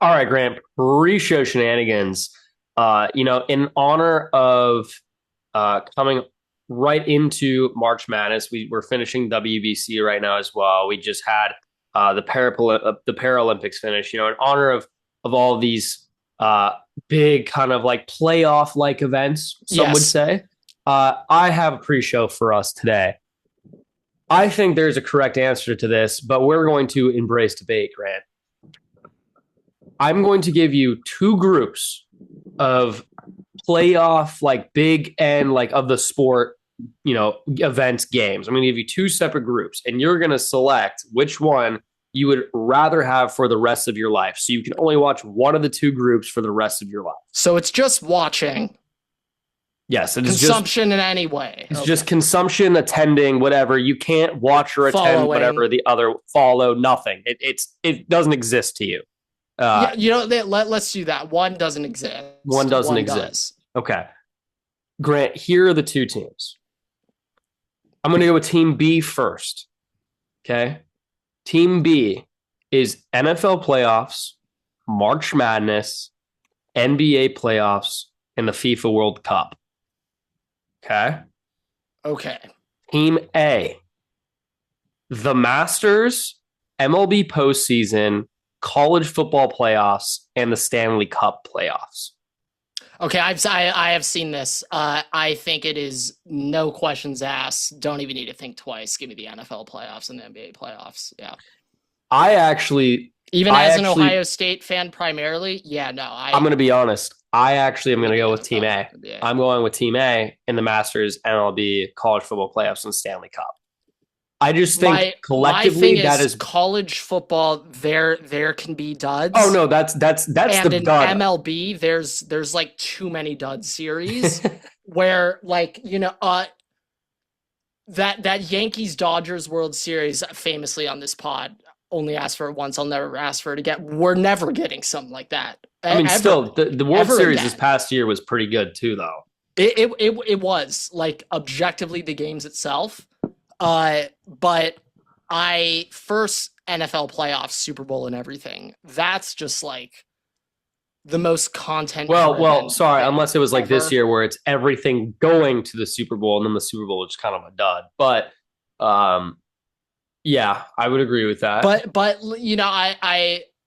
All right, Grant, pre-show shenanigans. In honor of coming right into March Madness, we're finishing WBC right now as well. We just had the Paralympics finish. In honor of all of these big kind of like playoff like events, some would Yes. say. I have a pre-show for us today. I think there's a correct answer to this, but we're going to embrace debate, Grant. I'm going to give you two groups of playoff, like big end, like of the sport, events games. I'm going to give you two separate groups, and you're going to select which one you would rather have for the rest of your life. So you can only watch one of the two groups for the rest of your life. So it's just watching. Yes, it is consumption in any way. It's just consumption, attending, whatever. You can't watch or attend Following. whatever the other follow. Nothing. It doesn't exist to you. Let's do that. One doesn't exist. One doesn't exist. Okay. Grant, here are the two teams. I'm going to go with Team B first. Okay. Team B is NFL playoffs, March Madness, NBA playoffs, and the FIFA World Cup. Okay. Okay. Team A, the Masters, MLB postseason, college football playoffs, and the Stanley Cup playoffs. Okay, I have seen this. I think it is no questions asked. Don't even need to think twice. Give me the NFL playoffs and the NBA playoffs. Yeah. As an Ohio State fan primarily, I'm going to be honest. I actually am going to go with Team A. Yeah. I'm going with Team A in the Masters, MLB, college football playoffs, and Stanley Cup. I just think collectively that is college football. There can be duds. Oh no, that's and the dud. MLB, there's like too many dud series where that Yankees Dodgers World Series, famously on this pod, only asked for it once. I'll never ask for it again. We're never getting something like that. I mean, still, the World Series this past year was pretty good too, though. It was like objectively the games itself. But first NFL playoffs, Super Bowl and everything, that's just like the most content. Sorry, unless it was like this year where it's everything going to the Super Bowl and then the Super Bowl is kind of a dud. But, yeah, I would agree with that. But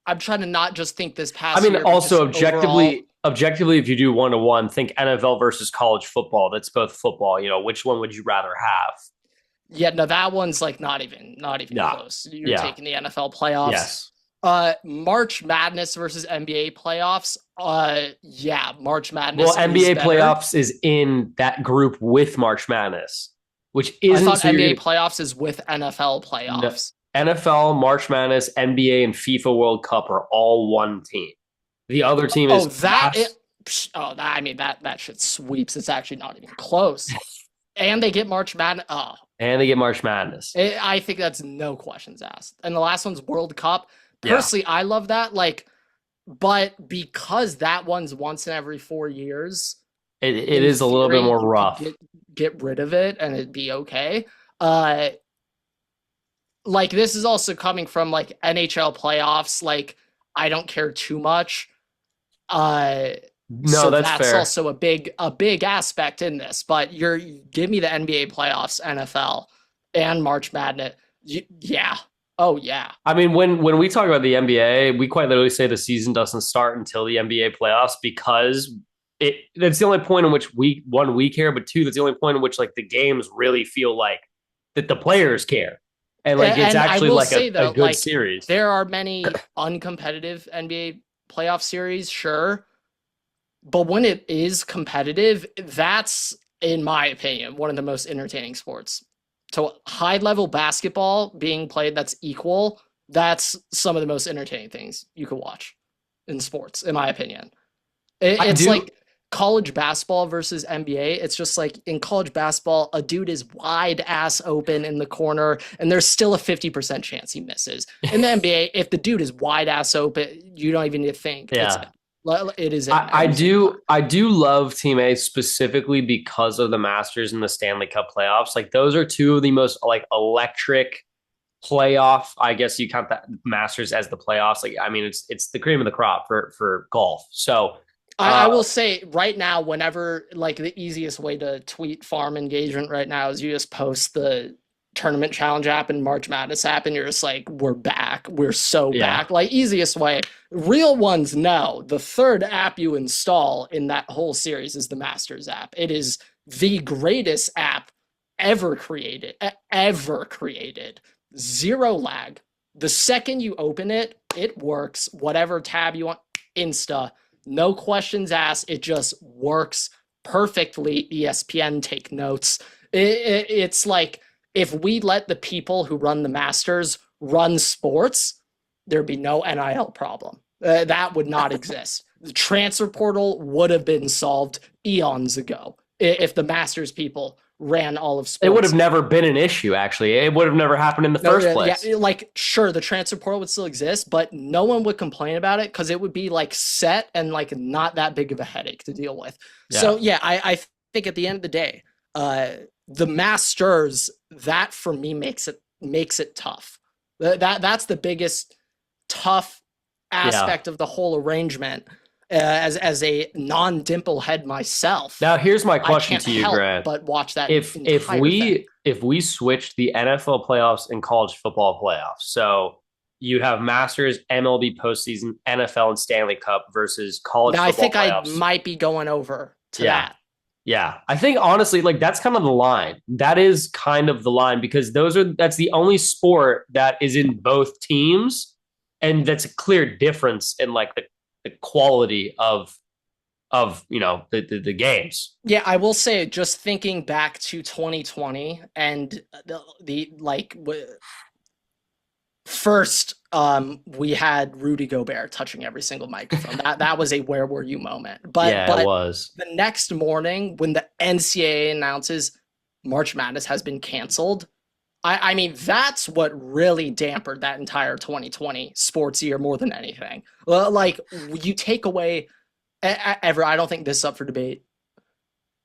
I'm trying to not just think this past year. I mean, also objectively, if you do 1-to-1, think NFL versus college football. That's both football. Which one would you rather have? Yeah, no, that one's like not even close. You're taking the NFL playoffs. Yes. March Madness versus NBA playoffs. March Madness. Well, NBA playoffs is in that group with March Madness, which isn't. I thought NBA playoffs is with NFL playoffs. No. NFL, March Madness, NBA, and FIFA World Cup are all one team. The other team is that shit sweeps. It's actually not even close. And they get March Madness. And they get March Madness. I think that's no questions asked. And the last one's World Cup. Personally, I love that. But because that one's once in every 4 years, it is a little bit more rough. Get rid of it and it'd be okay. This is also coming from NHL playoffs. I don't care too much. No, that's fair. Also a big aspect in this, but give me the NBA playoffs, NFL, and March Madness. Yeah. Oh yeah. I mean, when we talk about the NBA, we quite literally say the season doesn't start until the NBA playoffs because that's the only point in which we care, but two, that's the only point in which the games really feel like that the players care. And it's actually a good series. There are many uncompetitive NBA playoff series, sure. But when it is competitive, that's, in my opinion, one of the most entertaining sports. So high-level basketball being played that's equal, that's some of the most entertaining things you could watch in sports, in my opinion. It's like college basketball versus NBA. It's just like in college basketball, a dude is wide-ass open in the corner, and there's still a 50% chance he misses. In the NBA, if the dude is wide-ass open, you don't even need to think. Yeah. It is. I do love Team A specifically because of the Masters and the Stanley Cup playoffs. Those are two of the most electric playoff. I guess you count that Masters as the playoffs. Like, I mean, it's the cream of the crop for golf. So, I uh, will say right now, whenever like the easiest way to tweet farm engagement right now is you just post the tournament challenge app and March Madness app, and you're just like, we're back. We're so yeah, back. Like, easiest way. Real ones, no. The third app you install in that whole series is the Masters app. It is the greatest app ever created. Ever created. Zero lag. The second you open it, it works. Whatever tab you want, Insta, no questions asked. It just works perfectly. ESPN take notes. It's like if we let the people who run the Masters run sports, there'd be no NIL problem. That would not exist. The transfer portal would have been solved eons ago if the Masters people ran all of it would have sports. never been an issue. Actually, it would have never happened in the first Yeah, place. like sure, the transfer portal would still exist, but no one would complain about it because it would be like set and like not that big of a headache to deal with. Yeah. So yeah, I think at the end of the day, the Masters, that for me makes it tough. That's the biggest tough Yeah. aspect of the whole arrangement. As a non-dimple head myself, Now here's my I question can't to you, help Grant. but watch that If entire thing. we switch the NFL playoffs and college football playoffs, so you have Masters, MLB postseason, NFL, and Stanley Cup versus college Now I football think I playoffs. might be going over to Yeah. that. Yeah. I think honestly, like that's kind of the line. That is kind of the line because that's the only sport that is in both teams. And that's a clear difference in like the quality of the games. Yeah, I will say, just thinking back to 2020 and first, we had Rudy Gobert touching every single microphone. That was a where were you moment. But Yeah, it was. the next morning, when the NCAA announces March Madness has been canceled, I mean that's what really dampened that entire 2020 sports year more than anything. Like you take away ever, I don't think this is up for debate.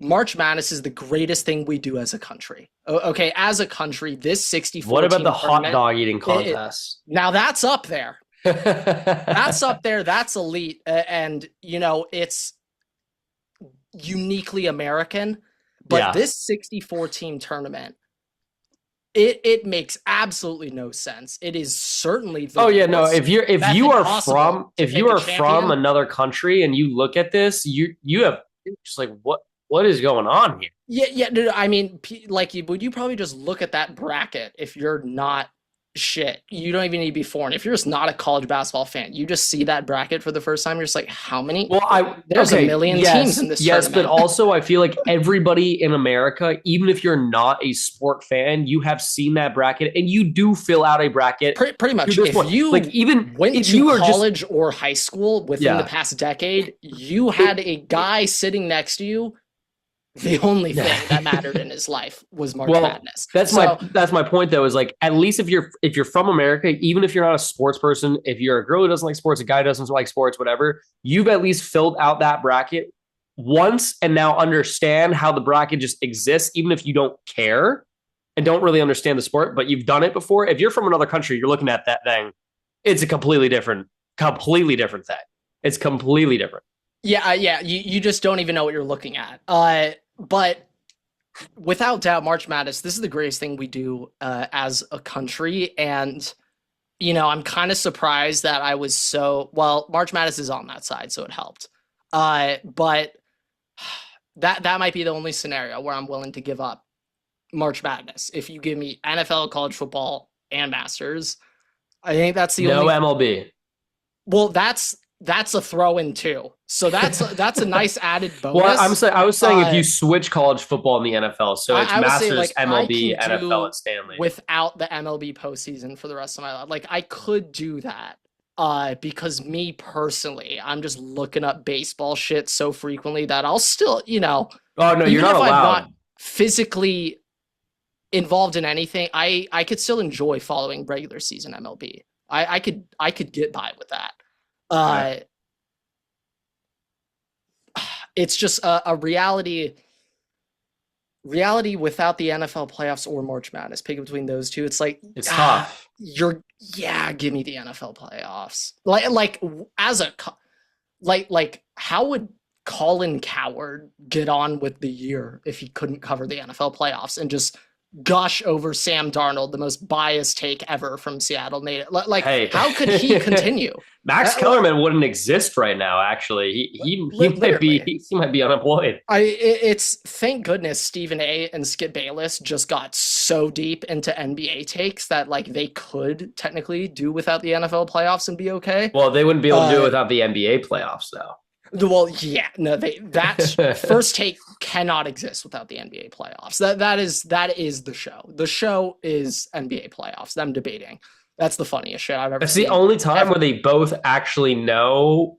March Madness is the greatest thing we do as a country. Okay, as a country, this 64 What about team the hot tournament, dog eating contest? now that's up there. That's Yeah. up there. That's elite, and it's uniquely American. But this 64 team tournament, it makes absolutely no sense. It is certainly the Oh yeah, no. worst If you method are possible from to if you pick a are from champion. another country and you look at this, you have just like what is going on here? Yeah. No, I mean, like, would you probably just look at that bracket if you're not shit? You don't even need to be foreign. If you're just not a college basketball fan, you just see that bracket for the first time. You're just like, how many? Well, There's a million teams in this yes, but tournament. also I feel like everybody in America, even if you're not a sport fan, you have seen that bracket and you do fill out a bracket Pretty to much. this If point. Like you even went if to you are just college or high school within the yeah, past decade, you it, had a guy sitting next to you. The only thing that mattered in his life was March well, Madness. that's So my point though, is like at least if you're from America, even if you're not a sports person, if you're a girl who doesn't like sports, a guy who doesn't like sports, whatever, you've at least filled out that bracket once and now understand how the bracket just exists, even if you don't care and don't really understand the sport, but you've done it before. If you're from another country, you're looking at that thing, it's a completely different thing. It's completely different. yeah, you just don't even know what you're looking at. But without doubt, March Madness, this is the greatest thing we do as a country. And, I'm kind of surprised that I was March Madness is on that side, so it helped. But that might be the only scenario where I'm willing to give up March Madness. If you give me NFL, college football, and Masters, I think that's the No only. MLB. Well, that's a throw in too. So that's a nice added Well, bonus. I was saying if you switch college football in the NFL, so it's I would say Masters, like I MLB, can NFL, do and Stanley. without the MLB postseason for the rest of my life. Like I could do that. Because me personally, I'm just looking up baseball shit so frequently that I'll still, Oh no, you're even not if I'm allowed. not physically involved in anything, I could still enjoy following regular season MLB. I could get by with that. Uh, Right. it's just a reality. reality without the NFL playoffs or March Madness, pick between those two. It's like It's tough. give me the NFL playoffs. Like as a like how would Colin Coward get on with the year if he couldn't cover the NFL playoffs and just gush over Sam Darnold, the most biased take ever from Seattle made it. Like, Hey. how could he continue? Max Kellerman wouldn't exist right now. Actually, he might be unemployed. It's thank goodness Stephen A. and Skip Bayless just got so deep into NBA takes that like they could technically do without the NFL playoffs and be okay. Well, they wouldn't be able to do it without the NBA playoffs, though. Well, yeah, no, that first take cannot exist without the NBA playoffs. That is the show. The show is NBA playoffs. Them debating. That's the funniest shit I've ever That's seen. the only time where they both actually know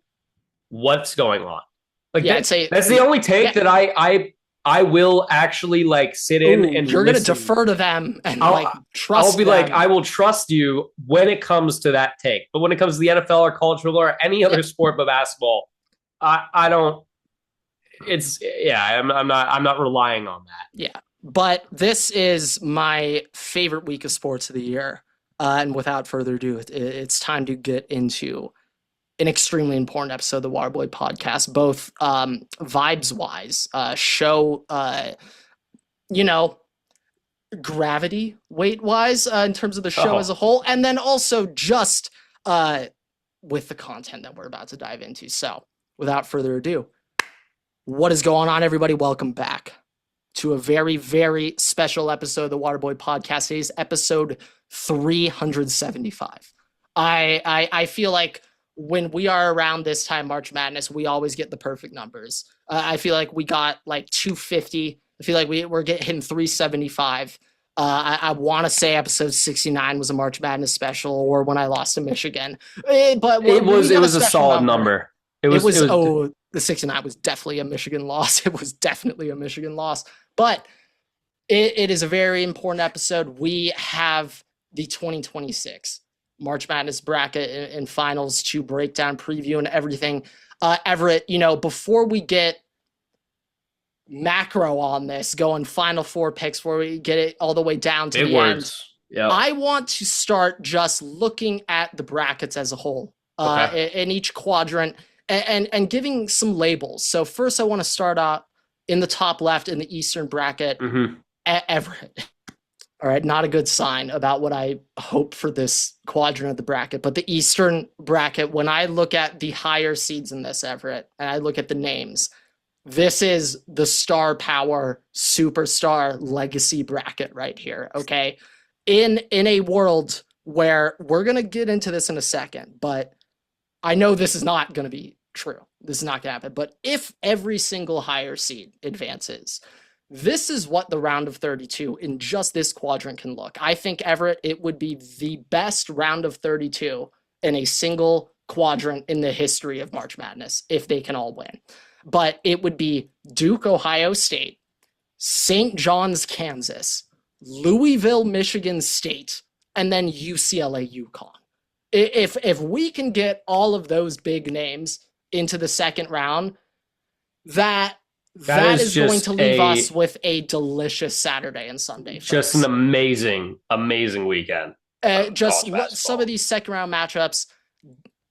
what's going on. Like that's the only take that I will actually like sit in and you're gonna defer to them and trust. I'll be like, I will trust you when it comes to that take, but when it comes to the NFL or college football or any other sport but basketball, I don't. I'm not relying on that. Yeah, but this is my favorite week of sports of the year, and without further ado, it's time to get into an extremely important episode of the Waterboy podcast, both vibes wise, show, gravity weight wise in terms of the show as a whole, and then also just with the content that we're about to dive into. So without further ado, what is going on, everybody? Welcome back to a very, very special episode of the Waterboy podcast. It is episode 375. I feel like when we are around this time, March Madness, we always get the perfect numbers. I feel like we got like 250. I feel like we're hitting 375. I want to say episode 69 was a March Madness special, or when I lost to Michigan. But it was a solid number. The 69 was definitely a Michigan loss. It was definitely a Michigan loss. But it is a very important episode. We have the 2026 March Madness bracket and finals to break down, preview, and everything. Everett, before we get macro on this, going Final Four picks, before we get it all the way down to the end, I want to start just looking at the brackets as a whole, in each quadrant, and giving some labels. So first, I want to start out in the top left in the Eastern bracket, Everett. All right, not a good sign about what I hope for this quadrant of the bracket, but the Eastern bracket, when I look at the higher seeds in this, Everett, and I look at the names, this is the star power, superstar legacy bracket right here, okay? In a world where we're going to get into this in a second, but I know this is not going to be true. This is not going to happen. But if every single higher seed advances, this is what the round of 32 in just this quadrant can look. I think, Everett, it would be the best round of 32 in a single quadrant in the history of March Madness if they can all win. But it would be Duke, Ohio State, St. John's, Kansas, Louisville, Michigan State, and then UCLA, UConn. If we can get all of those big names into the second round, that is going to leave us with a delicious Saturday and Sunday. Just an amazing weekend. Some of these second round matchups,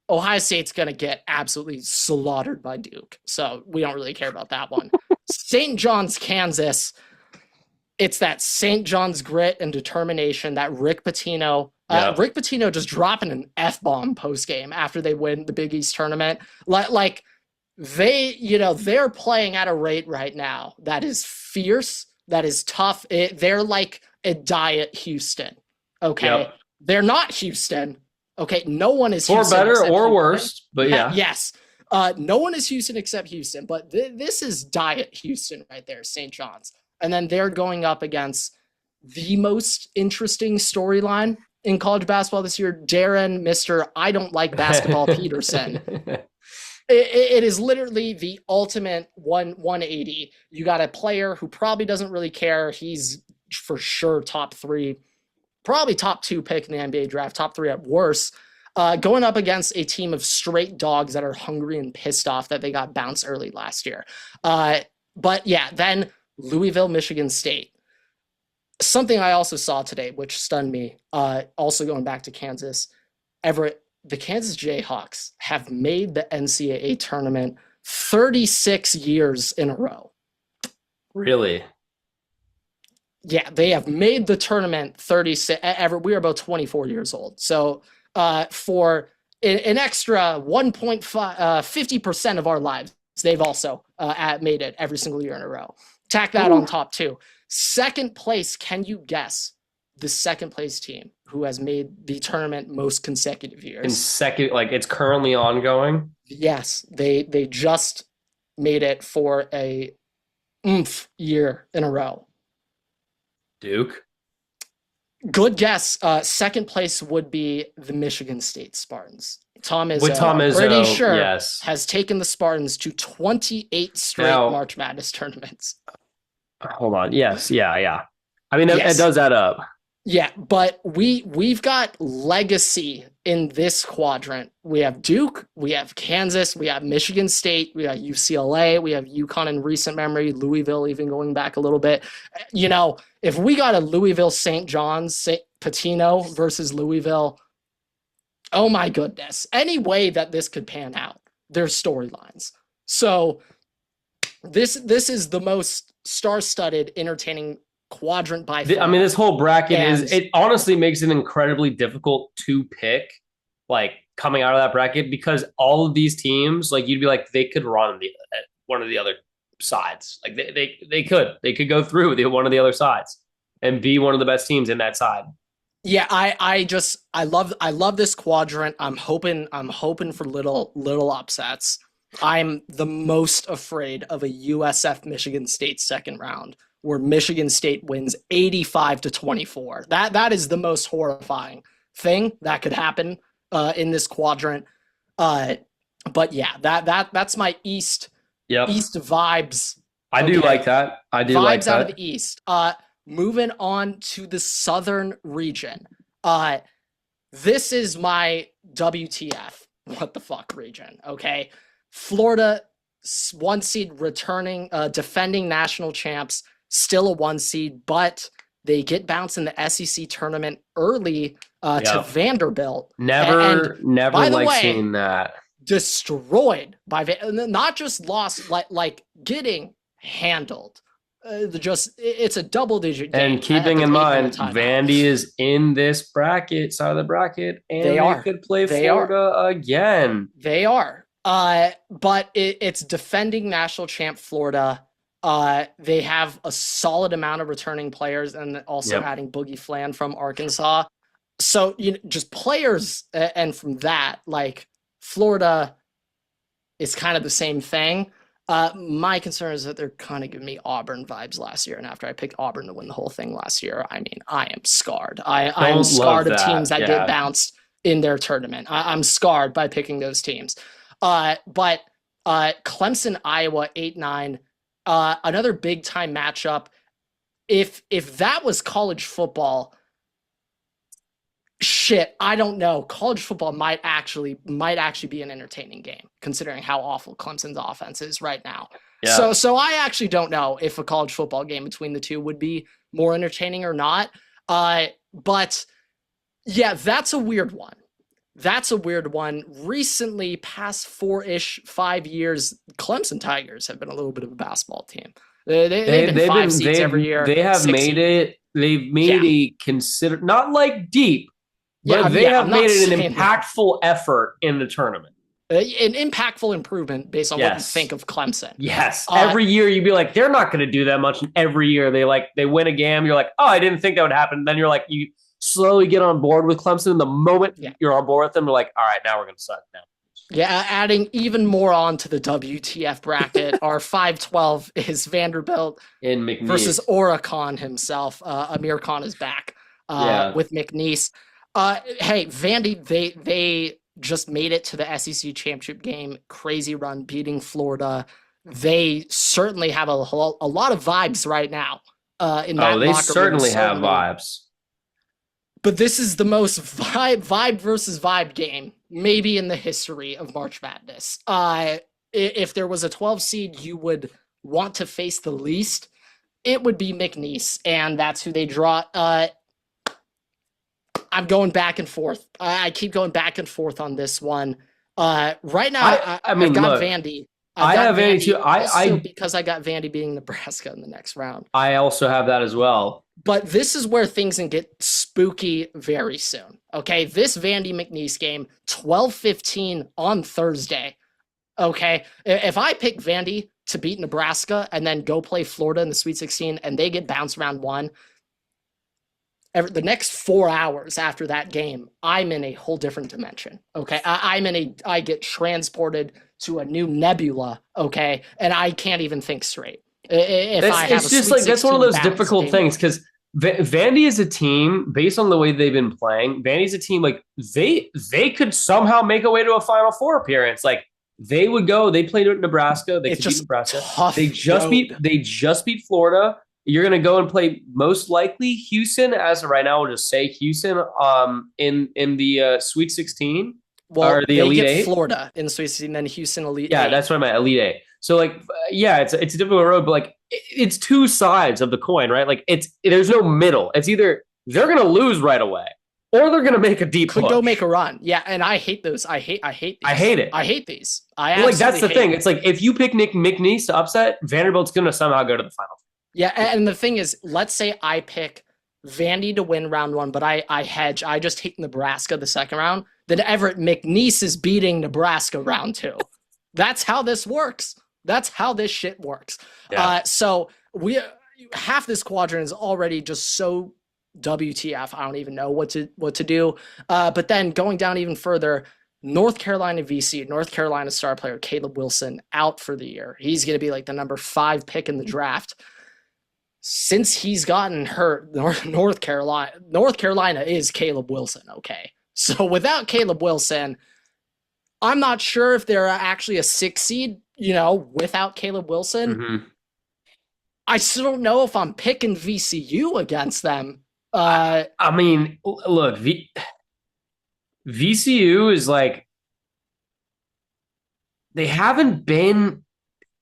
Ohio State's going to get absolutely slaughtered by Duke. So we don't really care about that one. St. John's, Kansas. It's that St. John's grit and determination, that Rick Pitino. Rick Pitino just dropping an F-bomb post-game after they win the Big East tournament. Like they're playing at a rate right now that is fierce, that is tough. They're like a diet Houston, okay? Yep. They're not Houston, okay? No one is Houston. Or better or worse, but yeah. Yes. No one is Houston except Houston, but this is diet Houston right there, St. John's. And then they're going up against the most interesting storyline in college basketball this year, Darren, Mr. I don't like basketball Peterson. It is literally the ultimate 180. You got a player who probably doesn't really care. He's for sure top 3, probably top 2 pick in the NBA draft, top 3 at worst, going up against a team of straight dogs that are hungry and pissed off that they got bounced early last year. But yeah, then Louisville, Michigan State. Something I also saw today, which stunned me, also going back to Kansas, Everett, the Kansas Jayhawks have made the NCAA tournament 36 years in a row. Really? Yeah, they have made the tournament 36. Everett, we are about 24 years old. So for an extra 1.5, 50% of our lives, they've also made it every single year in a row. Tack that on top too. Second place, can you guess the second place team who has made the tournament most consecutive years? Like it's currently ongoing? Yes, they just made it for a year in a row. Duke? Good guess. Second place would be the Michigan State Spartans. Tom Izzo, With Tom Izzo, pretty sure, yes. has taken the Spartans to 28 straight March Madness tournaments. Hold on. Yes. Yeah. I mean, Yes. it does add up. Yeah, but we've got legacy in this quadrant. We have Duke, we have Kansas, we have Michigan State, we have UCLA, we have UConn in recent memory, Louisville even going back a little bit. You know, if we got a Louisville St. John's Patino versus Louisville, oh my goodness. Any way that this could pan out, there's storylines. So this is the most star-studded, entertaining quadrant by far. I mean, this whole bracket it honestly makes it incredibly difficult to pick, like, coming out of that bracket, because all of these teams, like, you'd be like, they could run one of the other sides. Like, they could go through one of the other sides and be one of the best teams in that side. Yeah, I love this quadrant. I'm hoping for little upsets. I'm the most afraid of a USF Michigan State second round, where Michigan State wins 85-24. That is the most horrifying thing that could happen in this quadrant. But yeah, that's my East vibes. I do like that. I do like that. Vibes out of the East. Moving on to the Southern region. This is my WTF. What the fuck region? Okay, Florida, 1 seed, returning, defending national champs. Still a 1 seed, but they get bounced in the SEC tournament early to Vanderbilt. Never like seeing that. Destroyed by not just lost, like getting handled. It's a double-digit game. And keeping in mind, Vandy is in this side of the bracket, and they could play Florida again. They are. But it's defending national champ Florida. They have a solid amount of returning players, and also adding Boogie Flan from Arkansas. So, just players, and from that, like, Florida is kind of the same thing. My concern is that they're kind of giving me Auburn vibes last year, and after I picked Auburn to win the whole thing last year, I mean, I am scarred. I am scarred of teams that get bounced in their tournament. I'm scarred by picking those teams. But Clemson, Iowa, 8-9. Another big time matchup. If that was college football, shit, I don't know. College football might actually be an entertaining game, considering how awful Clemson's offense is right now. Yeah. So I actually don't know if a college football game between the two would be more entertaining or not. But yeah, that's a weird one. Recently, past 5 years, Clemson Tigers have been a little bit of a basketball team. They've been 5 seeds every year. They have made it. They've made a consider, not like deep, but they have made it an impactful effort in the tournament. An impactful improvement based on what you think of Clemson. Yes. Every year you'd be like, they're not going to do that much. And every year they win a game. You're like, oh, I didn't think that would happen. Then you're like, you slowly get on board with Clemson. The moment you're on board with them, you're like, all right, now we're going to suck now. Yeah, adding even more on to the WTF bracket, our 5-12 is Vanderbilt in McNeese versus Oricon himself. Amir Khan is back with McNeese. Hey, Vandy, they just made it to the SEC championship game. Crazy run, beating Florida. They certainly have a lot of vibes right now. In that they certainly have vibes. But this is the most vibe versus vibe game, maybe in the history of March Madness. If there was a 12 seed you would want to face the least, it would be McNeese, and that's who they draw. I'm going back and forth. I keep going back and forth on this one. Right now, I I've mean, got look, Vandy. I've I got have Vandy Vandy too. also because I got Vandy beating Nebraska in the next round. I also have that as well. But this is where things can get spooky very soon. Okay, this Vandy McNeese game, 12:15 on Thursday. Okay, if I pick Vandy to beat Nebraska and then go play Florida in the Sweet 16 and they get bounced round one, the next 4 hours after that game, I'm in a whole different dimension. Okay, I get transported to a new nebula. Okay, and I can't even think straight. If I have It's just like that's one of those difficult things one. because Vandy is a team based on the way they've been playing. Vandy's a team like they could somehow make a way to a Final Four appearance. Like they would go. They played at Nebraska. They It's could beat just Nebraska. tough. They just beat. road. They just beat Florida. You're gonna go and play most likely Houston. As of right now, we'll just say Houston. In the Sweet 16 Well, or the they Elite get Eight. Florida in the Sweet 16, then Houston Elite Yeah, Eight. that's what I meant. Elite Eight. So like, yeah, it's a difficult road, but like, it's two sides of the coin, right? Like, there's no middle. It's either they're gonna lose right away, or they're gonna make a deep Could push. go make a run. Yeah, and I hate those. I hate these. I hate it. I hate these. But like, that's the absolutely thing. hate It's like if you pick Nick McNeese to upset, Vanderbilt's gonna somehow go to the final. Yeah, and the thing is, let's say I pick Vandy to win round one, but I hedge. I just take Nebraska the second round. Then Everett McNeese is beating Nebraska round two. That's how this works. That's how this shit works. Yeah. So half this quadrant is already just so WTF. I don't even know what to do. But then going down even further, North Carolina VC, North Carolina star player Caleb Wilson out for the year. He's going to be like the number 5 pick in the draft. Since he's gotten hurt, North Carolina is Caleb Wilson. Okay. So without Caleb Wilson, I'm not sure if they're actually a 6 seed, without Caleb Wilson. Mm-hmm. I still don't know if I'm picking VCU against them. I mean, look, VCU is like they haven't been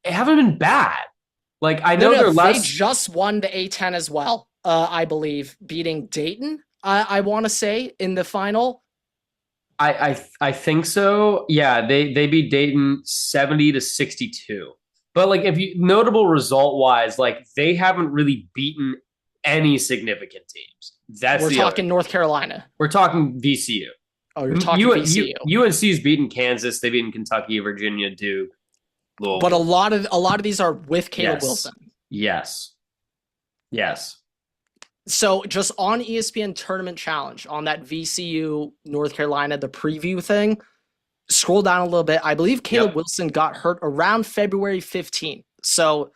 bad. Like I know they're less. They just won the A10 as well, I believe, beating Dayton. I want to say in the final. I think so. Yeah, they beat Dayton 70-62. But like if you notable result wise, like they haven't really beaten any significant teams. We're talking North Carolina. We're talking VCU. Oh, you're talking VCU. UNC's beaten Kansas. They've beaten Kentucky, Virginia, Duke. Louisville. But a lot of these are with Caleb Wilson. Yes. So just on ESPN Tournament Challenge, on that VCU North Carolina, the preview thing, scroll down a little bit. I believe Caleb Wilson got hurt around February 15th. So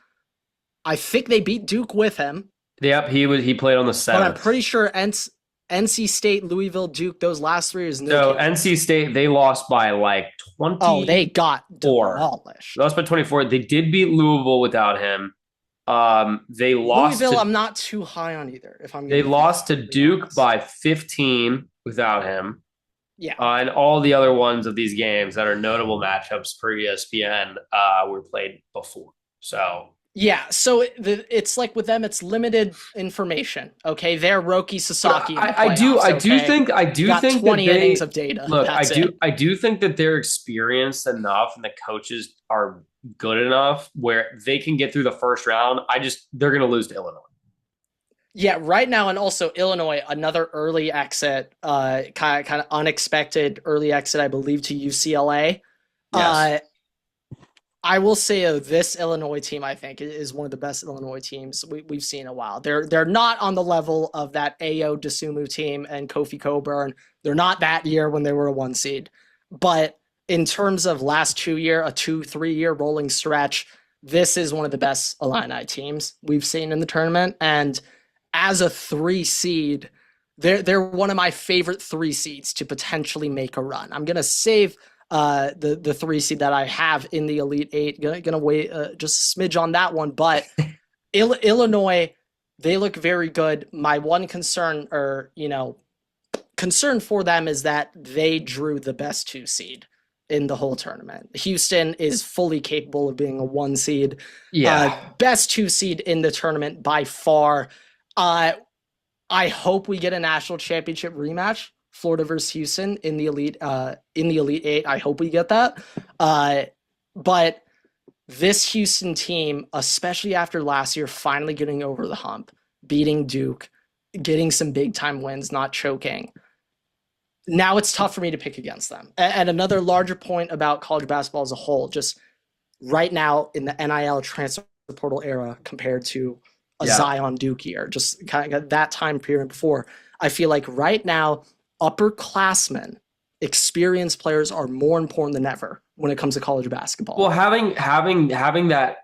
I think they beat Duke with him. Yep, he played on the 7th. But I'm pretty sure NC State, Louisville, Duke, those last 3 is no. So NC State, they lost by like 20. Oh, they got demolished. They lost by 24. They did beat Louisville without him. They lost Louisville, I'm not too high on either. They lost to Duke by 15 without him. Yeah. And all the other ones of these games that are notable matchups per ESPN were played before. So yeah, so it's like with them, it's limited information. Okay, they're Roki Sasaki. I do think 20 that innings of data. Look, I do think that they're experienced enough, and the coaches are good enough where they can get through the first round. They're going to lose to Illinois. Yeah, right now, and also Illinois, another early exit, kind of unexpected early exit, I believe, to UCLA. Yes. I will say this Illinois team, I think, is one of the best Illinois teams we've seen in a while. They're not on the level of that Ayo Dosunmu team and Kofi Coburn. They're not that year when they were a 1 seed. But in terms of last 2-year, a 2-3 year rolling stretch, this is one of the best Illini teams we've seen in the tournament. And as a 3 seed, they're one of my favorite 3 seeds to potentially make a run. I'm gonna save the 3 seed that I have in the Elite Eight. Gonna wait just a smidge on that one, but Illinois, they look very good. My one concern for them is that they drew the best 2 seed in the whole tournament. Houston is fully capable of being a 1 seed. Yeah. Best 2 seed in the tournament by far. I hope we get a national championship rematch, Florida versus Houston in the Elite Eight. I hope we get that. But this Houston team, especially after last year, finally getting over the hump, beating Duke, getting some big time wins, not choking. Now it's tough for me to pick against them. And another larger point about college basketball as a whole, just right now in the NIL transfer portal era compared to a Zion Duke year, just kind of that time period before, I feel like right now, upperclassmen, experienced players are more important than ever when it comes to college basketball. Well, having that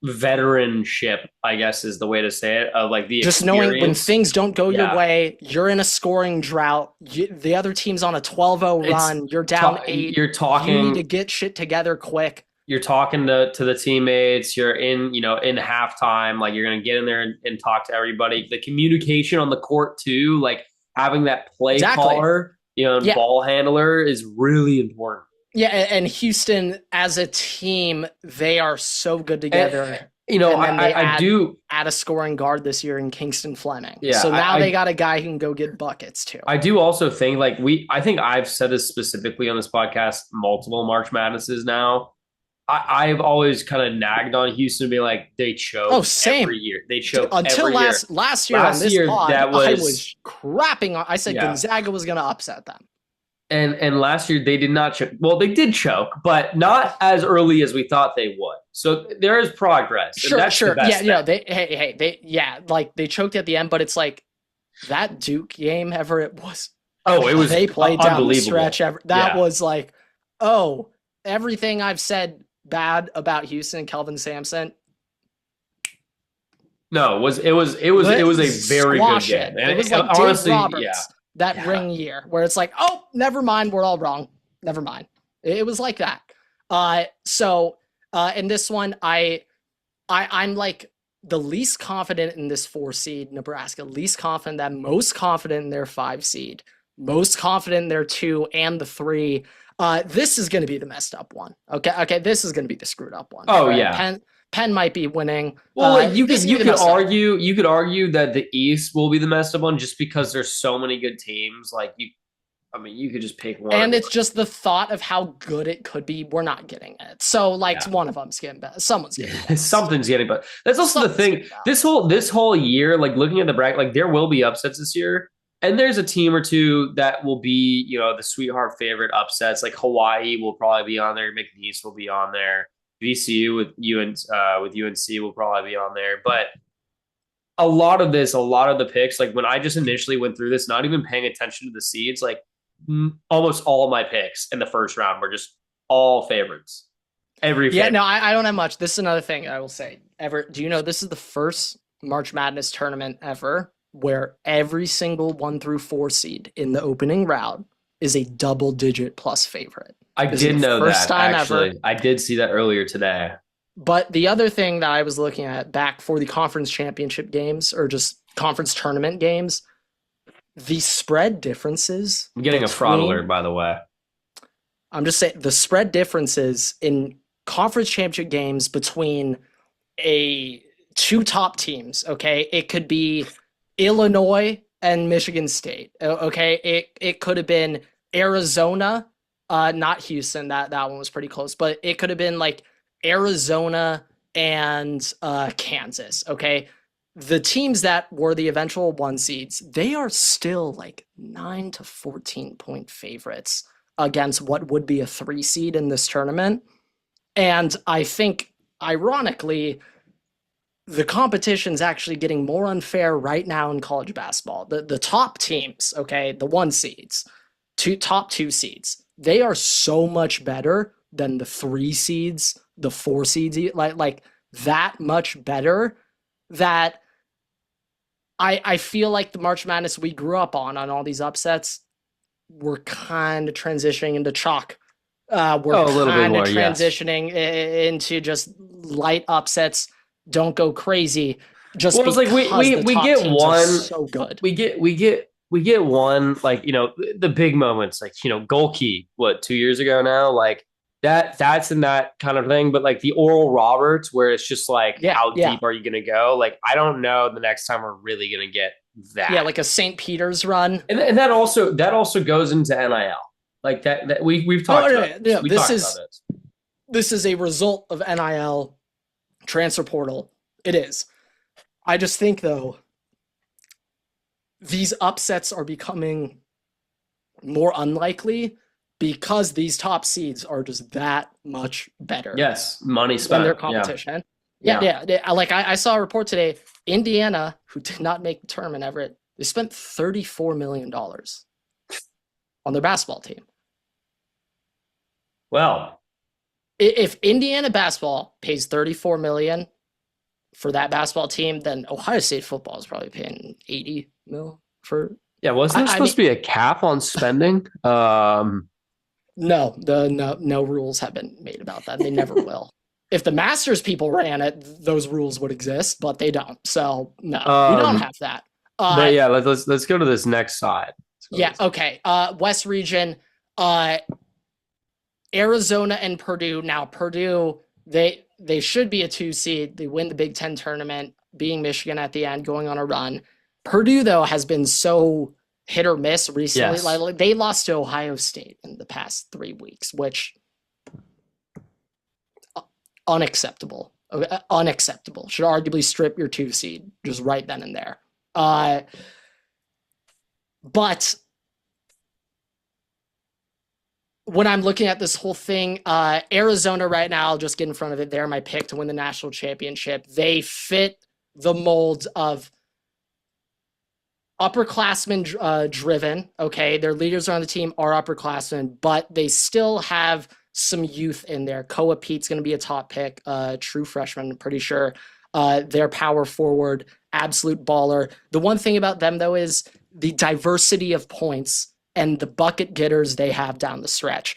veteranship, I guess is the way to say it, of like the just experience. Knowing when things don't go your way, you're in a scoring drought, the other team's on a 12-0 run, you're down 8, you need to get shit together quick. You're talking to the teammates, you're in halftime, like you're going to get in there and talk to everybody. The communication on the court too, like having that play caller, and ball handler is really important. Yeah, and Houston as a team, they are so good together. I do add a scoring guard this year in Kingston Fleming. Yeah, so now they got a guy who can go get buckets too. I do also think I think I've said this specifically on this podcast multiple March Madnesses now. I've always kind of nagged on Houston, being like they choke every year. They choke until every year. Last year on this pod, I was crapping on. I said Gonzaga was going to upset them. And last year they did not choke. Well, they did choke, but not as early as we thought they would. So there is progress. Sure. They choked at the end, but it's like that Duke game, Everett was. Oh, it was. They played down the stretch. That was like, everything I've said bad about Houston and Kelvin Sampson. No, it was a very good game. And it was like honestly, Dave Roberts. That ring year where it's like, oh, never mind, we're all wrong. Never mind. It was like that. In this one, I'm like the least confident in this 4 seed Nebraska, least confident that most confident in their 5 seed, most confident in their 2 and the 3. This is going to be the messed up one. Okay. This is going to be the screwed up one. Oh right? Yeah. Penn might be winning. Well, you could argue that the East will be the messed up one just because there's so many good teams. You could just pick one. And it's just the thought of how good it could be. We're not getting it. So one of them's getting better. Someone's getting better. Something's getting better. That's also the thing. This whole year, looking at the bracket, there will be upsets this year. And there's a team or two that will be, the sweetheart favorite upsets. Like Hawaii will probably be on there. McNeese will be on there. VCU with UNC will probably be on there. But a lot of the picks, when I just initially went through this, not even paying attention to the seeds, almost all of my picks in the first round were just all favorites. Every favorite. Yeah, no, I don't have much. This is another thing I will say. Everett, do you know this is the first March Madness tournament ever where every single 1 through 4 seed in the opening round is a double-digit plus favorite? I did know that, actually. I did see that earlier today. But the other thing that I was looking at back for the conference championship games or just conference tournament games, the spread differences. I'm getting a fraud alert, by the way. I'm just saying the spread differences in conference championship games between 2 top teams, okay? It could be Illinois and Michigan State, okay? It could have been Arizona, not Houston. That one was pretty close, but it could have been Arizona and Kansas, okay? The teams that were the eventual 1 seeds, they are still 9 to 14 point favorites against what would be a 3 seed in this tournament. And I think, ironically, the competition's actually getting more unfair right now in college basketball. The top teams, okay, the 1 seeds, top 2 seeds, they are so much better than the 3 seeds, the 4 seeds, that much better that I feel like the March Madness we grew up on all these upsets, we're kind of transitioning into chalk. We're kind of transitioning into just light upsets. Don't go crazy. Just because we get one so good. We get one the big moments Golke 2 years ago now that's in that kind of thing. But like the Oral Roberts, where it's just like, Yeah, how yeah, deep are you gonna go? Like, I don't know the next time we're really gonna get yeah. that. Like a St. Peter's run. And that also goes into NIL. Like that we've Oh talked no, about no, this. no. We This talked about is this. this is a result of NIL transfer portal. It is. I just think though these upsets are becoming more unlikely because these top seeds are just that much better Yes, money than their spent. Yeah. competition. Yeah, Yeah. yeah. Like I saw a report today, Indiana, who did not make the tournament, Everett, they spent $34 million on their basketball team. Well, If Indiana basketball pays 34 million for that basketball team, then Ohio State football is probably paying 80 mil for. yeah, wasn't there I mean, supposed to be a cap on spending? no rules have been made about that. They never will. If the Masters people ran it, those rules would exist, but they don't. So no, we don't um, have that. but yeah, let's go to this next side. Yeah, okay. West region, uh, Arizona and Purdue. Now Purdue, they should be a 2 seed. They win the Big Ten tournament, being Michigan at the end, going on a run. Purdue though has been so hit or miss recently. Yes. Like they lost to Ohio State in the past 3 weeks, which unacceptable. Unacceptable. Should arguably strip your 2 seed just right then and there. But when I'm looking at this whole thing, Arizona right now, I'll just get in front of it. They're my pick to win the national championship. They fit the mold of upperclassmen driven. Okay. Their leaders on the team are upperclassmen, but they still have some youth in there. Koa Pete's going to be a top pick, true freshman, I'm pretty sure. Their power forward, absolute baller. The one thing about them, though, is the diversity of points and the bucket getters they have down the stretch.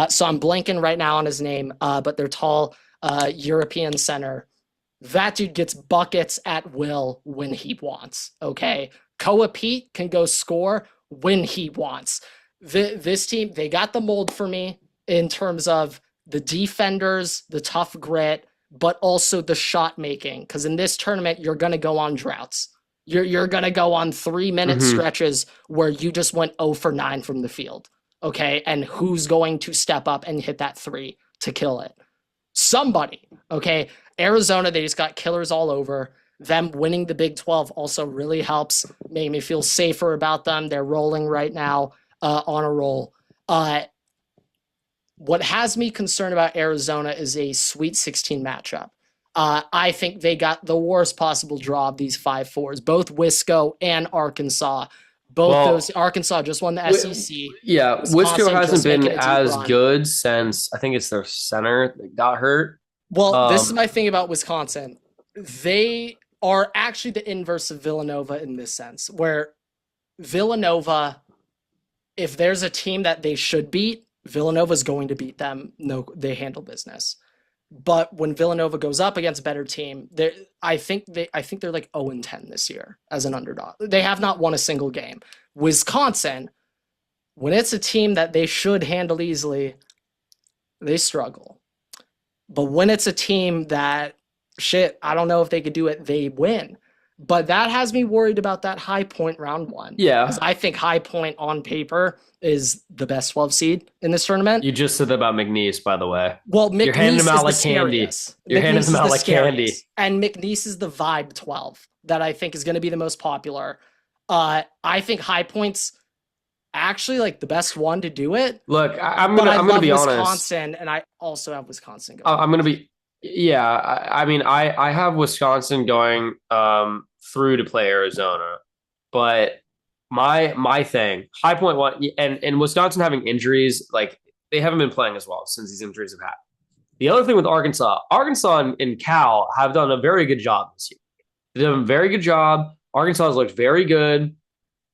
So I'm blanking right now on his name, but they're tall European center. That dude gets buckets at will when he wants. Okay. Koa Pete can go score when he wants. This team, they got the mold for me in terms of the defenders, the tough grit, but also the shot making. Because in this tournament, you're going to go on droughts. You're going to go on 3-minute stretches where you just went 0 for 9 from the field. Okay. And who's going to step up and hit that 3 to kill it? Somebody. Okay. Arizona, they just got killers all over. Them winning the Big 12 also really helps, make me feel safer about them. They're rolling right now on a roll. What has me concerned about Arizona is a Sweet 16 matchup. I think they got the worst possible draw of these 5-4s, both Wisco and Arkansas. Both those, Arkansas just won the SEC. Yeah, Wisconsin Wisco hasn't just been making a deep as run. good since I think it's their center that got hurt. Well, this is my thing about Wisconsin. They are actually the inverse of Villanova in this sense, where Villanova, if there's a team that they should beat, Villanova's going to beat them. No, they handle business. But when Villanova goes up against a better team, I think they're like 0-10 this year as an underdog. They have not won a single game. Wisconsin, when it's a team that they should handle easily, they struggle. But when it's a team that I don't know if they could do it, they win. But that has me worried about that High Point round 1. Yeah. Because I think High Point on paper is the best 12 seed in this tournament. You just said that about McNeese, by the way. Well, McNeese You're handing them out is like the candy. scariest. You're handing them out like candy. And McNeese is the vibe 12 that I think is going to be the most popular. I think High Point's actually like the best one to do it. Look, I'm gonna be honest. Wisconsin, and I also have Wisconsin going. I'm gonna be, yeah. I mean, I have Wisconsin going through to play Arizona, but my thing, High Point one, and Wisconsin having injuries, like they haven't been playing as well since these injuries have happened. The other thing with Arkansas and Cal have done a very good job this year. They've done a very good job. Arkansas has looked very good.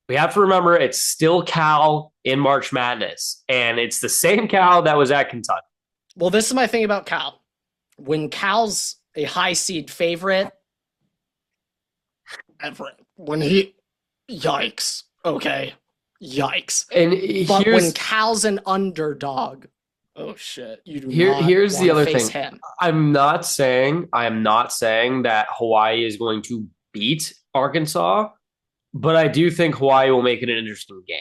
We have to remember it's still Cal in March Madness, and it's the same Cal that was at Kentucky. Well, this is my thing about Cal. When Cal's a high seed favorite, Everett, yikes, okay, yikes. And but when Cal's an underdog, Oh shit! You do not Here's the want to other face thing. him. I am not saying that Hawaii is going to beat Arkansas, but I do think Hawaii will make it an interesting game.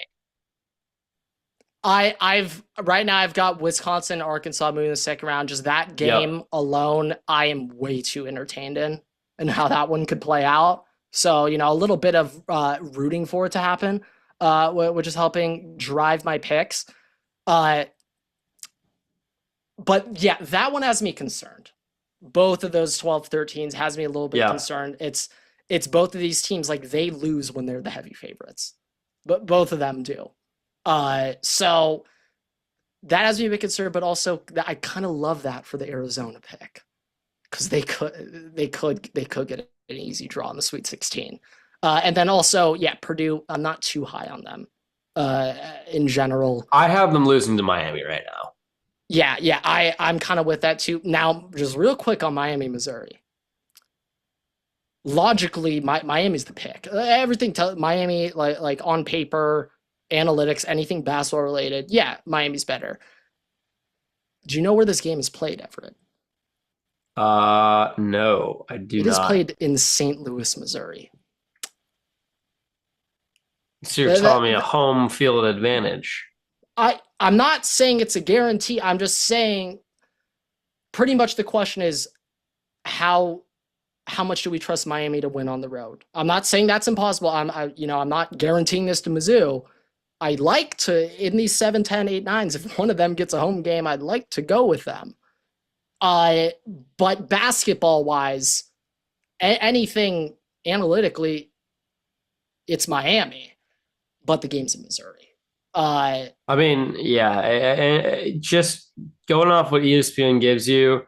I've right now I've got Wisconsin, Arkansas moving the second round. Just that Yep. game alone, I am way too entertained in, and how that one could play out. So a little bit of rooting for it to happen, which is helping drive my picks. Uh, but yeah, that one has me concerned. Both of those 12-13s has me a little bit Yeah. concerned. It's both of these teams, like, they lose when they're the heavy favorites, but both of them do. So that has me a bit concerned, but also I kind of love that for the Arizona pick, because they could get an easy draw in the Sweet 16. And then also, yeah, Purdue, I'm not too high on them in general. I have them losing to Miami right now. Yeah, I'm kind of with that too. Now, just real quick on Miami, Missouri. Logically, Miami's the pick. Everything Miami, like on paper, analytics, anything basketball related. Yeah, Miami's better. Do you know where this game is played, Everett? No, I do It is not. played in St. Louis, Missouri. So you're That, telling me a that, home field advantage. I'm not saying it's a guarantee. I'm just saying pretty much the question is how much do we trust Miami to win on the road? I'm not saying that's impossible. I'm not guaranteeing this to Mizzou. I'd like to, in these 7, 10, 8, 9s, if one of them gets a home game, I'd like to go with them. But basketball wise, anything analytically, it's Miami, but the game's in Missouri. I mean, yeah, just going off what ESPN gives you,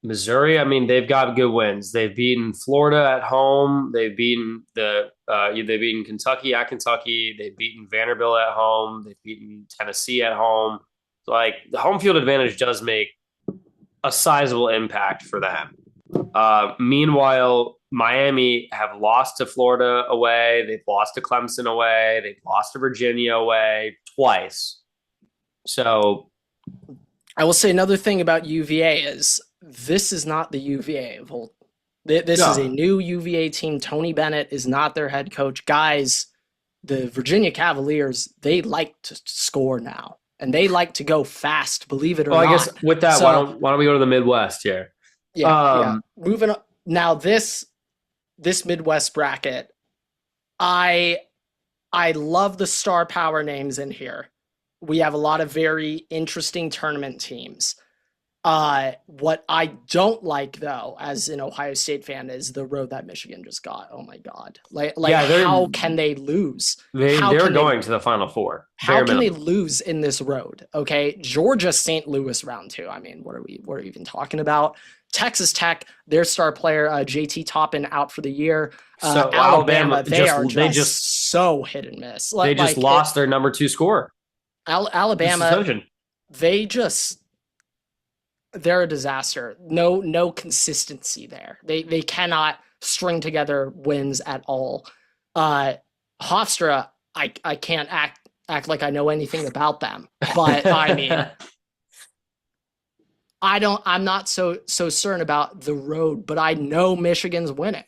Missouri. I mean, they've got good wins. They've beaten Florida at home. They've beaten Kentucky at Kentucky. They've beaten Vanderbilt at home. They've beaten Tennessee at home. So, like, the home field advantage does make a sizable impact for them. Meanwhile, Miami have lost to Florida away. They've lost to Clemson away. They've lost to Virginia away twice. So, I will say another thing about UVA is this is not the UVA of old. This is a no. new UVA team. Tony Bennett is not their head coach. Guys, the Virginia Cavaliers, they like to score now. And they like to go fast, believe it or Well, I not. guess with that, So, why don't we go to the Midwest here? yeah. Moving on. Now, this Midwest bracket, I love the star power names in here. We have a lot of very interesting tournament teams. What I don't like, though, as an Ohio State fan, is the road that Michigan just got. Oh my God! Yeah, how can they lose? they're going to the Final Four. How can they Minimum. lose in this road? Okay, Georgia, St. Louis, round 2. I mean, what are we even talking about? Texas Tech, their star player JT Toppin out for the year. So Alabama, they are they just just so hit and miss. they just lost their number 2 scorer. Alabama, they just they're a disaster. No consistency there. They cannot string together wins at all. Hofstra, I can't act like I know anything about them, but I mean, I'm not so certain about the road, but I know Michigan's winning.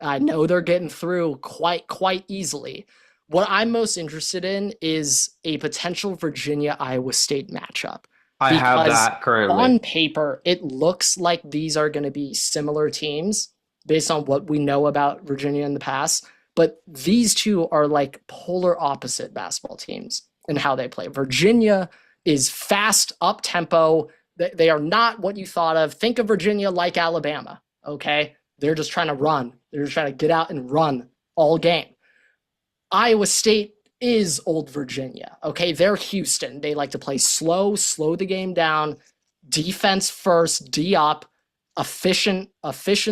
I know they're getting through quite easily. What I'm most interested in is a potential Virginia Iowa State matchup. I have that currently. On paper, it looks like these are going to be similar teams based on what we know about Virginia in the past. But these two are like polar opposite basketball teams in how they play. Virginia is fast, up tempo. They are not what you thought of. Think of Virginia like Alabama, okay? They're just trying to run. They're just trying to get out and run all game. Iowa State is old Virginia, okay? They're Houston. They like to play slow the game down, defense first, D up, efficient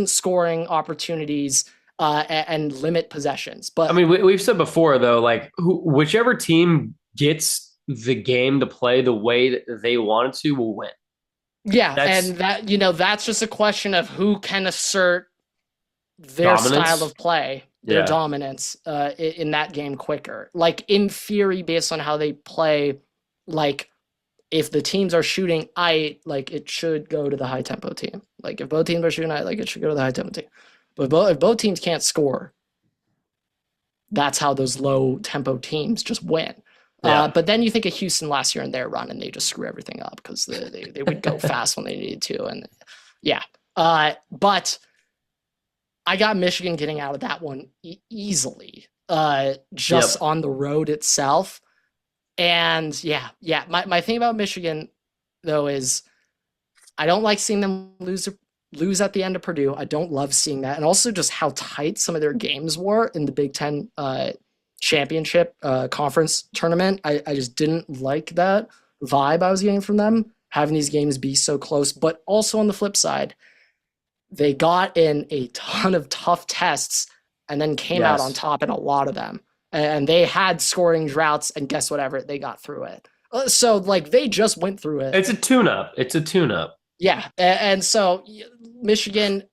scoring opportunities, and limit possessions. But I mean, we've said before though, like whichever team gets the game to play the way that they want it to will win. Yeah, and that's just a question of who can assert their dominance. style of play, their dominance in that game quicker. Like, in theory, based on how they play, like, if the teams are shooting, it should go to the high tempo team. Like if both teams are shooting, it should go to the high tempo team. But if both teams can't score, that's how those low tempo teams just win. Yeah. But then you think of Houston last year in their run, and they just screw everything up because they would go fast when they needed to, and yeah. But I got Michigan getting out of that one easily, just on the road itself. And yeah. My thing about Michigan, though, is I don't like seeing them lose at the end of Purdue. I don't love seeing that. And also just how tight some of their games were in the Big Ten championship conference tournament. I just didn't like that vibe I was getting from them, having these games be so close. But also on the flip side, they got in a ton of tough tests and then came out on top in a lot of them. And they had scoring droughts, and guess what, Everett? They got through it. So, they just went through it. It's a tune-up. Yeah. And so, Michigan,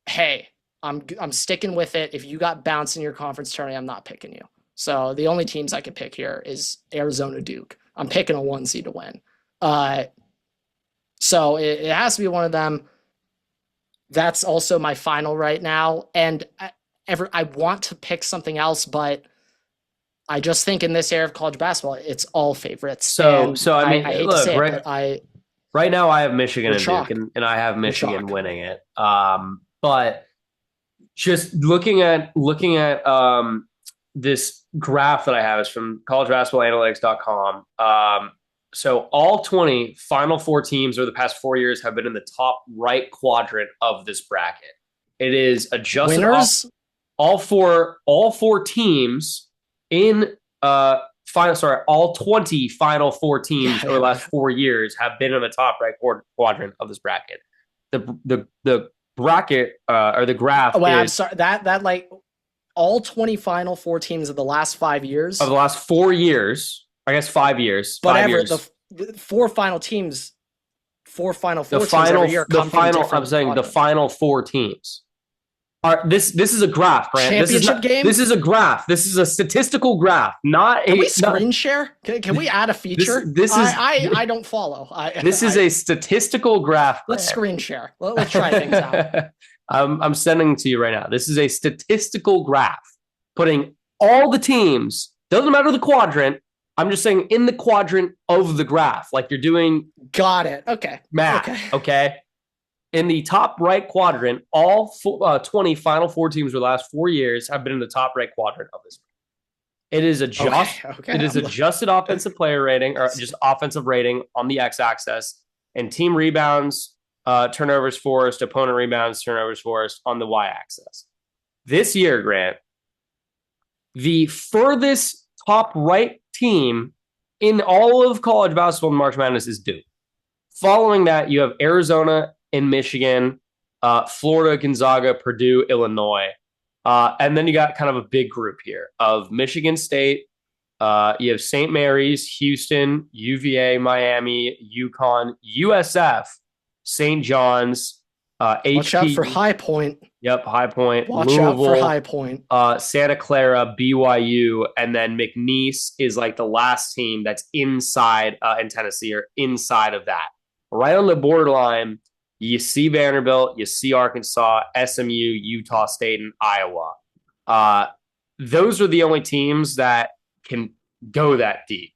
hey, I'm sticking with it. If you got bounced in your conference tournament, I'm not picking you. So, the only teams I could pick here is Arizona, Duke. I'm picking a 1 seed to win. So, it has to be one of them. That's also my final right now. And I want to pick something else, but I just think in this era of college basketball, it's all favorites. So I mean, I hate look, to say it, but right now I have Michigan and chalk. Duke, and I have Michigan winning it. But just looking at this graph that I have is from collegebasketballanalytics.com. So all 20 Final Four teams over the past 4 years have been in the top right quadrant of this bracket. It is adjusted. Winners? All four teams in all 20 Final Four teams over the last 4 years have been in the top right quadrant of this bracket. The bracket or the graph. Oh, wait, I'm sorry. That all 20 Final Four teams of the last 5 years. Of the last 4 years, I guess 5 years. But 5 years. The four Final teams, four Final Four teams every year. I'm saying the Final Four teams. This is a graph, Grant. Championship game? This is a graph. This is a statistical graph, Can we screen share? Can we add a feature? I don't follow. This is a statistical graph. Let's screen share. Let's try things out. I'm sending to you right now. This is a statistical graph putting all the teams, doesn't matter the quadrant. I'm just saying in the quadrant of the graph, like you're doing. Got it. Okay. Math. Okay. In the top right quadrant, all 20 Final Four teams for the last 4 years have been in the top right quadrant of this. It is adjusted offensive player rating, or just offensive rating on the x-axis, and team rebounds, turnovers forced, opponent rebounds, turnovers forced on the y-axis. This year, Grant, the furthest top right team in all of college basketball and March Madness is Duke. Following that, you have Arizona and Michigan, Florida, Gonzaga, Purdue, Illinois. And then you got kind of a big group here of Michigan State. You have St. Mary's, Houston, UVA, Miami, UConn, USF, St. John's, HP. Watch out for High Point. Yep, High Point. Watch out for High Point. Santa Clara, BYU, and then McNeese is like the last team that's inside in Tennessee or inside of that. Right on the borderline, you see Vanderbilt, you see Arkansas, SMU, Utah State, and Iowa. Those are the only teams that can go that deep.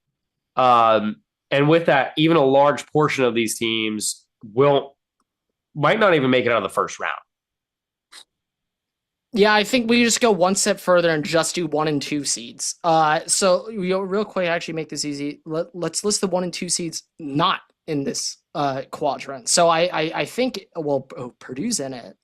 And with that, even a large portion of these teams might not even make it out of the first round. Yeah, I think we just go one step further and just do 1 and 2 seeds. So real quick, actually make this easy. Let's list the 1 and 2 seeds not in this quadrant. So I think Purdue's in it.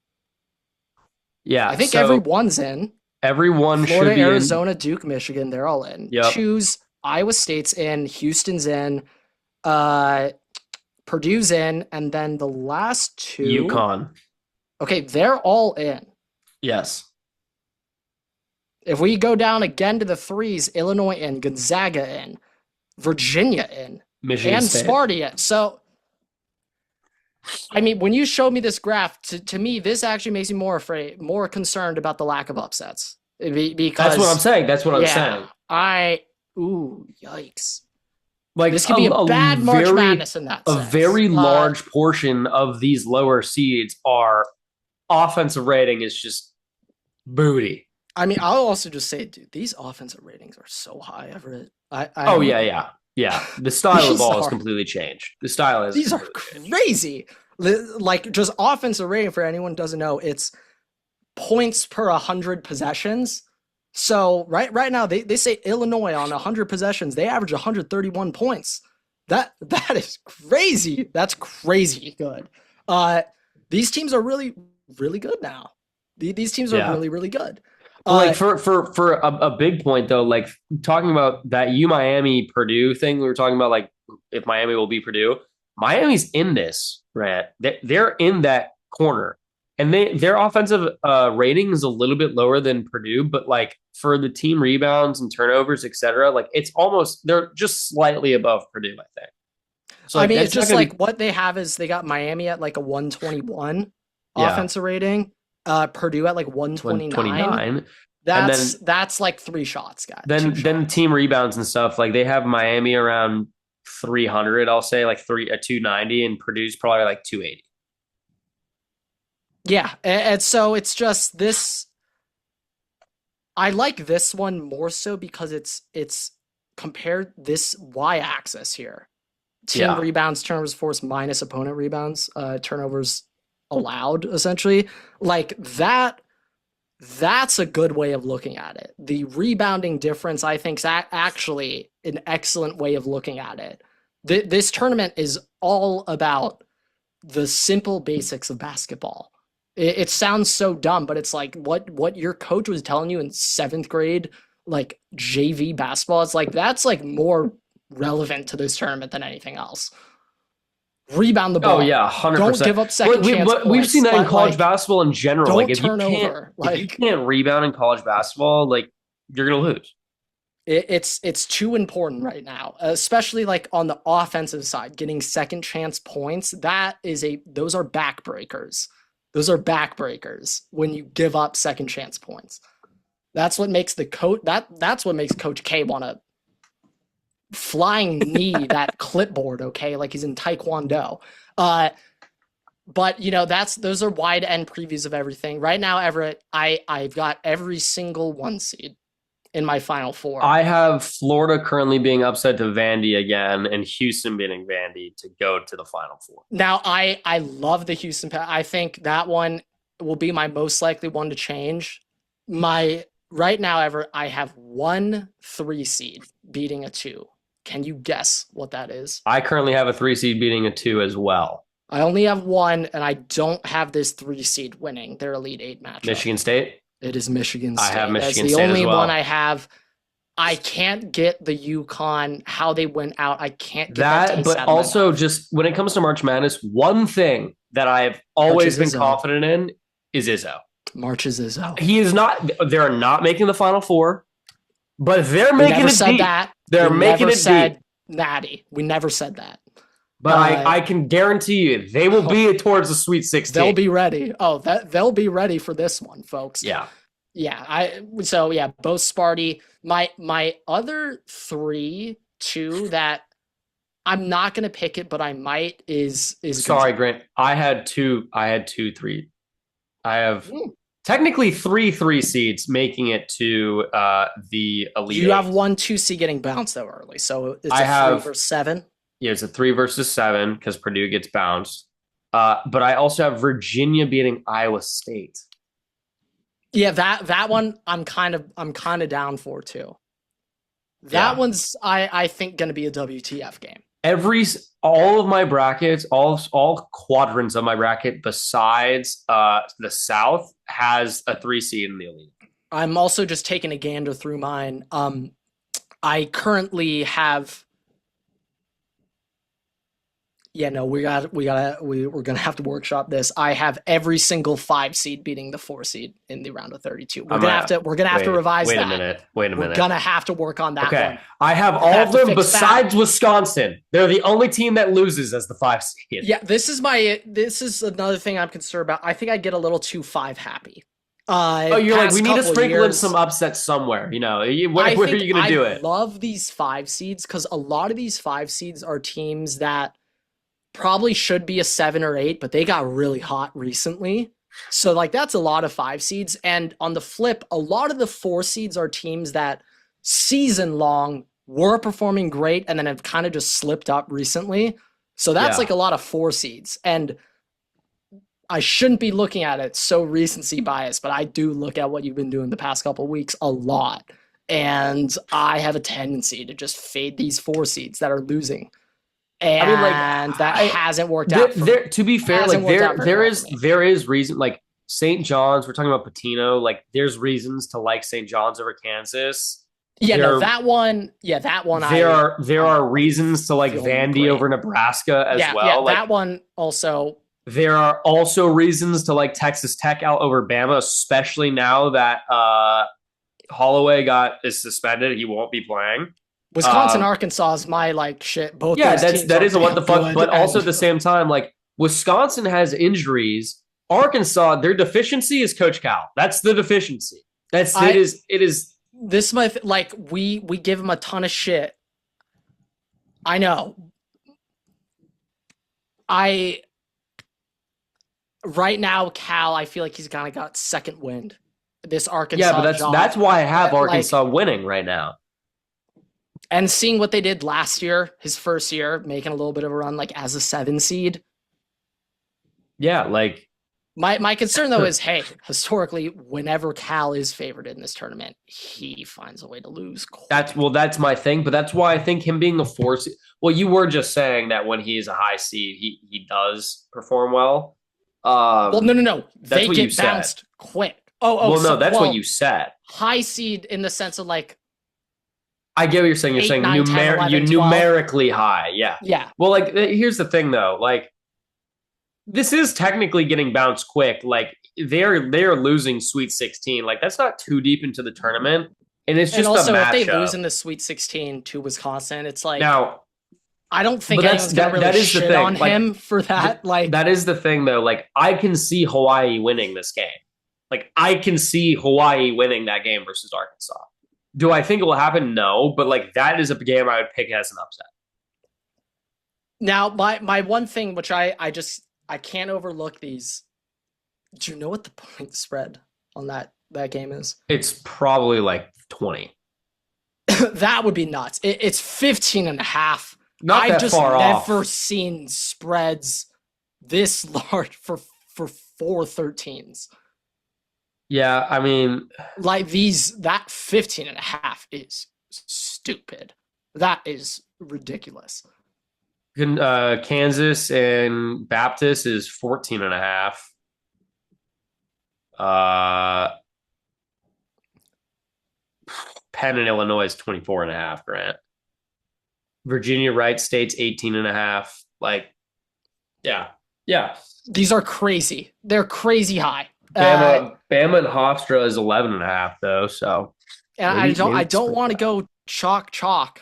Yeah, I think everyone's in. Everyone Florida, should be Arizona, Duke, Michigan, they're all in. Yep. Choose Iowa State's in, Houston's in, Purdue's in, and then the last two. UConn. Okay, they're all in. Yes. If we go down again to the threes, Illinois in, Gonzaga in, Virginia in, Michigan and State. Sparty in. So, I mean, when you showed me this graph, to me, this actually makes me more concerned about the lack of upsets. Because That's what I'm saying. Yikes. Like This could be a bad March Madness in that sense. A very large portion of these lower seeds are offensive rating is just booty. I mean, I'll also just say, dude, these offensive ratings are so high, Everett. Yeah. The style of ball has completely changed. The style is these are crazy. Like just offensive rating for anyone who doesn't know, it's points per 100 possessions. So right now they say Illinois on 100 possessions, they average 131 points. That is crazy. That's crazy good. These teams are really, really good now. These teams are really, really good. Like for a big point though, like talking about that Miami Purdue thing, we were talking about like if Miami will be Purdue. Miami's in this, right? They're in that corner. And their offensive rating is a little bit lower than Purdue, but like for the team rebounds and turnovers, et cetera, like it's almost they're just slightly above Purdue, I think. So like, I mean, it's just like what they have is they got Miami at like a 121 offensive rating, Purdue at like 129. That's like 3 shots, guys. Then team rebounds and stuff, like they have Miami around 300, I'll say like 290, and Purdue's probably like 280. Yeah, and so it's just this. I like this one more so because it's compared this y-axis here. Team rebounds, turnovers forced minus opponent rebounds, turnovers allowed, essentially. Like that's a good way of looking at it. The rebounding difference, I think, is actually an excellent way of looking at it. This tournament is all about the simple basics of basketball. It sounds so dumb, but it's like what your coach was telling you in 7th grade, like JV basketball. It's like that's like more relevant to this tournament than anything else. Rebound the ball. Oh yeah, 100%. Don't give up second chance points. We've seen that in college basketball in general. Don't like if turn you can't, over. Like if you can't rebound in college basketball, like you're gonna lose. It's too important right now, especially like on the offensive side, getting second chance points. Those are backbreakers. Those are backbreakers when you give up second chance points. That's what makes that's what makes Coach K want to flying knee that clipboard, okay? Like he's in Taekwondo. But you know, those are wide end previews of everything. Right now, Everett, I've got every single 1 seed in my Final Four. I have Florida currently being upset to Vandy again, and Houston beating Vandy to go to the Final Four. Now, I love the Houston. I think that one will be my most likely one to change. Right now, Everett, I have 1 3 seed beating a 2. Can you guess what that is? I currently have a 3 seed beating a 2 as well. I only have 1, and I don't have this 3 seed winning their Elite 8 matchup. Michigan State? It is Michigan State. I have Michigan State as well. well. That's the only one I have. I can't get the UConn, how they went out. I can't get that. But also, just when it comes to March Madness, one thing that I've always been confident in is Izzo. March is Izzo. He is not. They're not making the Final Four, but they're making it deep. They're making it deep. Natty. We never said that. But I can guarantee you they will be towards the Sweet 16. They'll be ready. They'll be ready for this one, folks. Yeah. Both Sparty. My other 3, 2 that I'm not gonna pick it, but I might is sorry, Grant. I had 2, 3. I have technically 3 seeds making it to the Elite. You have 1 2 seed getting bounced though early, so it's 3 versus 7. Yeah, it's a 3 versus 7 because Purdue gets bounced. But I also have Virginia beating Iowa State. Yeah, that one I'm kind of down for too. That one's I think going to be a WTF game. All of my brackets, all quadrants of my bracket besides the South has a 3 seed in the Elite. I'm also just taking a gander through mine. I currently have. Yeah, no, we're gonna have to workshop this. I have every single 5 seed beating the 4 seed in the round of 32. We're gonna have to revise that. Wait a minute. We're gonna have to work on that. Okay, one. I have all of them besides Wisconsin. They're the only team that loses as the 5 seed. Yeah, this is another thing I'm concerned about. I think I get a little too 5 happy. Oh, you're like, we Past need to couple sprinkle in years, some upsets somewhere. I Where are think you going to I do it? love these 5 seeds because a lot of these 5 seeds are teams that probably should be a 7 or 8, but they got really hot recently. So like that's a lot of 5 seeds. And on the flip, a lot of the 4 seeds are teams that season long were performing great and then have kind of just slipped up recently. So that's like Yeah. a lot of 4 seeds. And I shouldn't be looking at it so recency bias, but I do look at what you've been doing the past couple of weeks a lot. And I have a tendency to just fade these 4 seeds that are losing. I mean, like, And that hasn't worked out for to be fair, hasn't like worked out very well for me. there is reason, like St. John's. We're talking about Patino. Like, there's reasons to like St. John's over Kansas. Yeah, no, There that one. Yeah, that one. there are reasons to like feeling Vandy great. over Nebraska as Yeah, well. yeah, Like, that one also. there are also reasons to like Texas Tech out over Bama, especially now that Holloway is suspended. He won't be playing. Wisconsin, Arkansas is my like shit. Both Yeah, those teams that are is a what the damn fuck. good, But also and at the same time, like Wisconsin has injuries. Arkansas, their deficiency is Coach Cal. That's the deficiency. It is. this my like we give him a ton of shit. I know. I right now Cal, I feel like he's kind of got second wind. This Arkansas, Yeah, but that's why I have Like, Arkansas winning right now. and seeing what they did last year, his first year, making a little bit of a run, like as a 7 seed. Yeah, like My concern though is, hey, historically, whenever Cal is favored in this tournament, he finds a way to lose. that's my thing. But that's why I think him being a 4 seed. Well, you were just saying that when he is a high seed, he does perform well. Well, no. That's They what you get said. bounced quick. Oh, Well, no, that's well, what you said. high seed in the sense of like I get what you're saying. You're 8, saying 9, 10, 11, you're 12. numerically high. Yeah. Yeah. Well, like here's the thing though. Like this is technically getting bounced quick. Like they're losing Sweet 16. Like that's not too deep into the tournament, and it's And just also, a if they matchup. lose in the Sweet 16 to Wisconsin, it's like Now, I don't think but anyone's gonna really that is the shit thing. on Like, him for that. Like that is the thing though. Like I can see Hawaii winning this game. Like I can see Hawaii winning that game versus Arkansas. Do I think it will happen? No, but like that is a game I would pick as an upset. now, my one thing, which I can't overlook these. Do you know what the point spread on that game is? It's probably like 20. That would be nuts. It's 15 and a half. Not I've that just far never off. seen spreads this large for 4-13s. Yeah, I mean, Like that 15 and a half is stupid. That is ridiculous. Kansas and Baptist is 14 and a half. Penn and Illinois is 24 and a half, Grant. Virginia Wright State's 18 and a half. Like, yeah. Yeah. These are crazy. They're crazy high. Bama and Hofstra is 11 and a half though, so And I don't want to go chalk.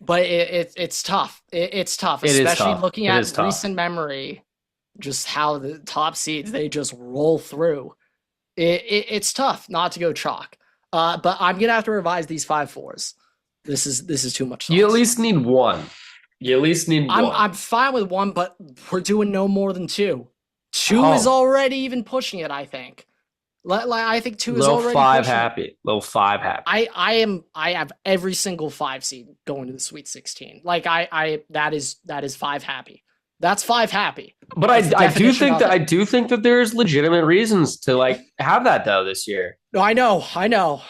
But it's tough. It's tough, It is especially tough. looking It at is tough. recent memory, just how the top seeds they just roll through. It's tough not to go chalk. But I'm gonna have to revise these 5-4s. This is too much sauce. You at least need one. I'm fine with one, but we're doing no more than two. Two is already even pushing it, I think. I think two is already pushing it. Little 5 happy. I have every single 5 seed going to the Sweet 16. Like that is 5 happy. That's 5 happy. But I do think that there's legitimate reasons to like have that though this year. No, I know.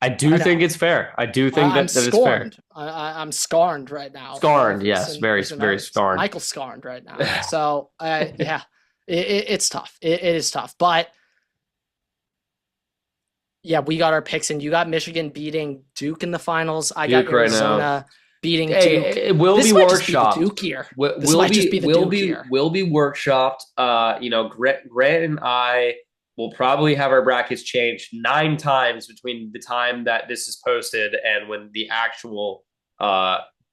I do think it's fair. I do think that it's fair. I'm scarred right now. Scarred, yes, very scarred. Michael scarred right now. So yeah, it's tough. It is tough, but yeah, we got our picks, and you got Michigan beating Duke in the finals. I got Arizona beating Duke. It will this be might workshopped. Just be the Duke year. This might just be the Duke year. Will be workshopped. Grant and I will probably have our brackets changed 9 times between the time that this is posted and when the actual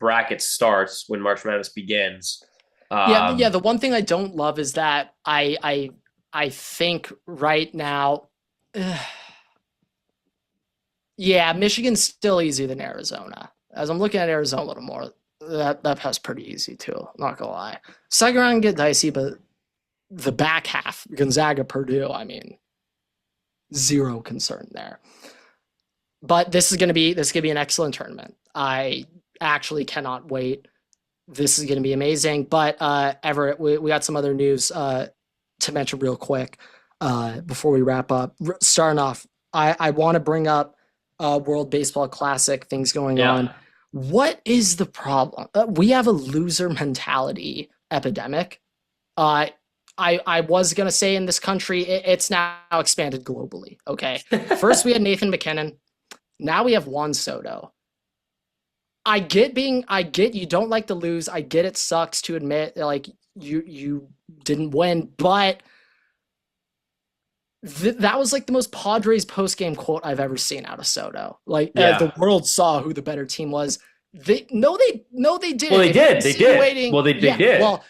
bracket starts, when March Madness begins. Yeah. The one thing I don't love is that I I think right now, yeah, Michigan's still easier than Arizona. As I'm looking at Arizona a little more, that pass pretty easy too. Not gonna lie. Second round get dicey, but the back half, Gonzaga, Purdue. I mean, zero concern there. But this is gonna be an excellent tournament. I actually cannot wait. This is gonna be amazing. But Everett, we got some other news to mention real quick before we wrap up. Starting off, I want to bring up World Baseball Classic things going on. What is the problem? We have a loser mentality epidemic. I was gonna say in this country, it's now expanded globally. Okay, first we had Nathan McKinnon, now we have Juan Soto. I get you don't like to lose. I get it sucks to admit like you didn't win, but that was like the most Padres post-game quote I've ever seen out of Soto. Like the world saw who the better team was. They didn't. Well, they did. They did. Well, they did. Well,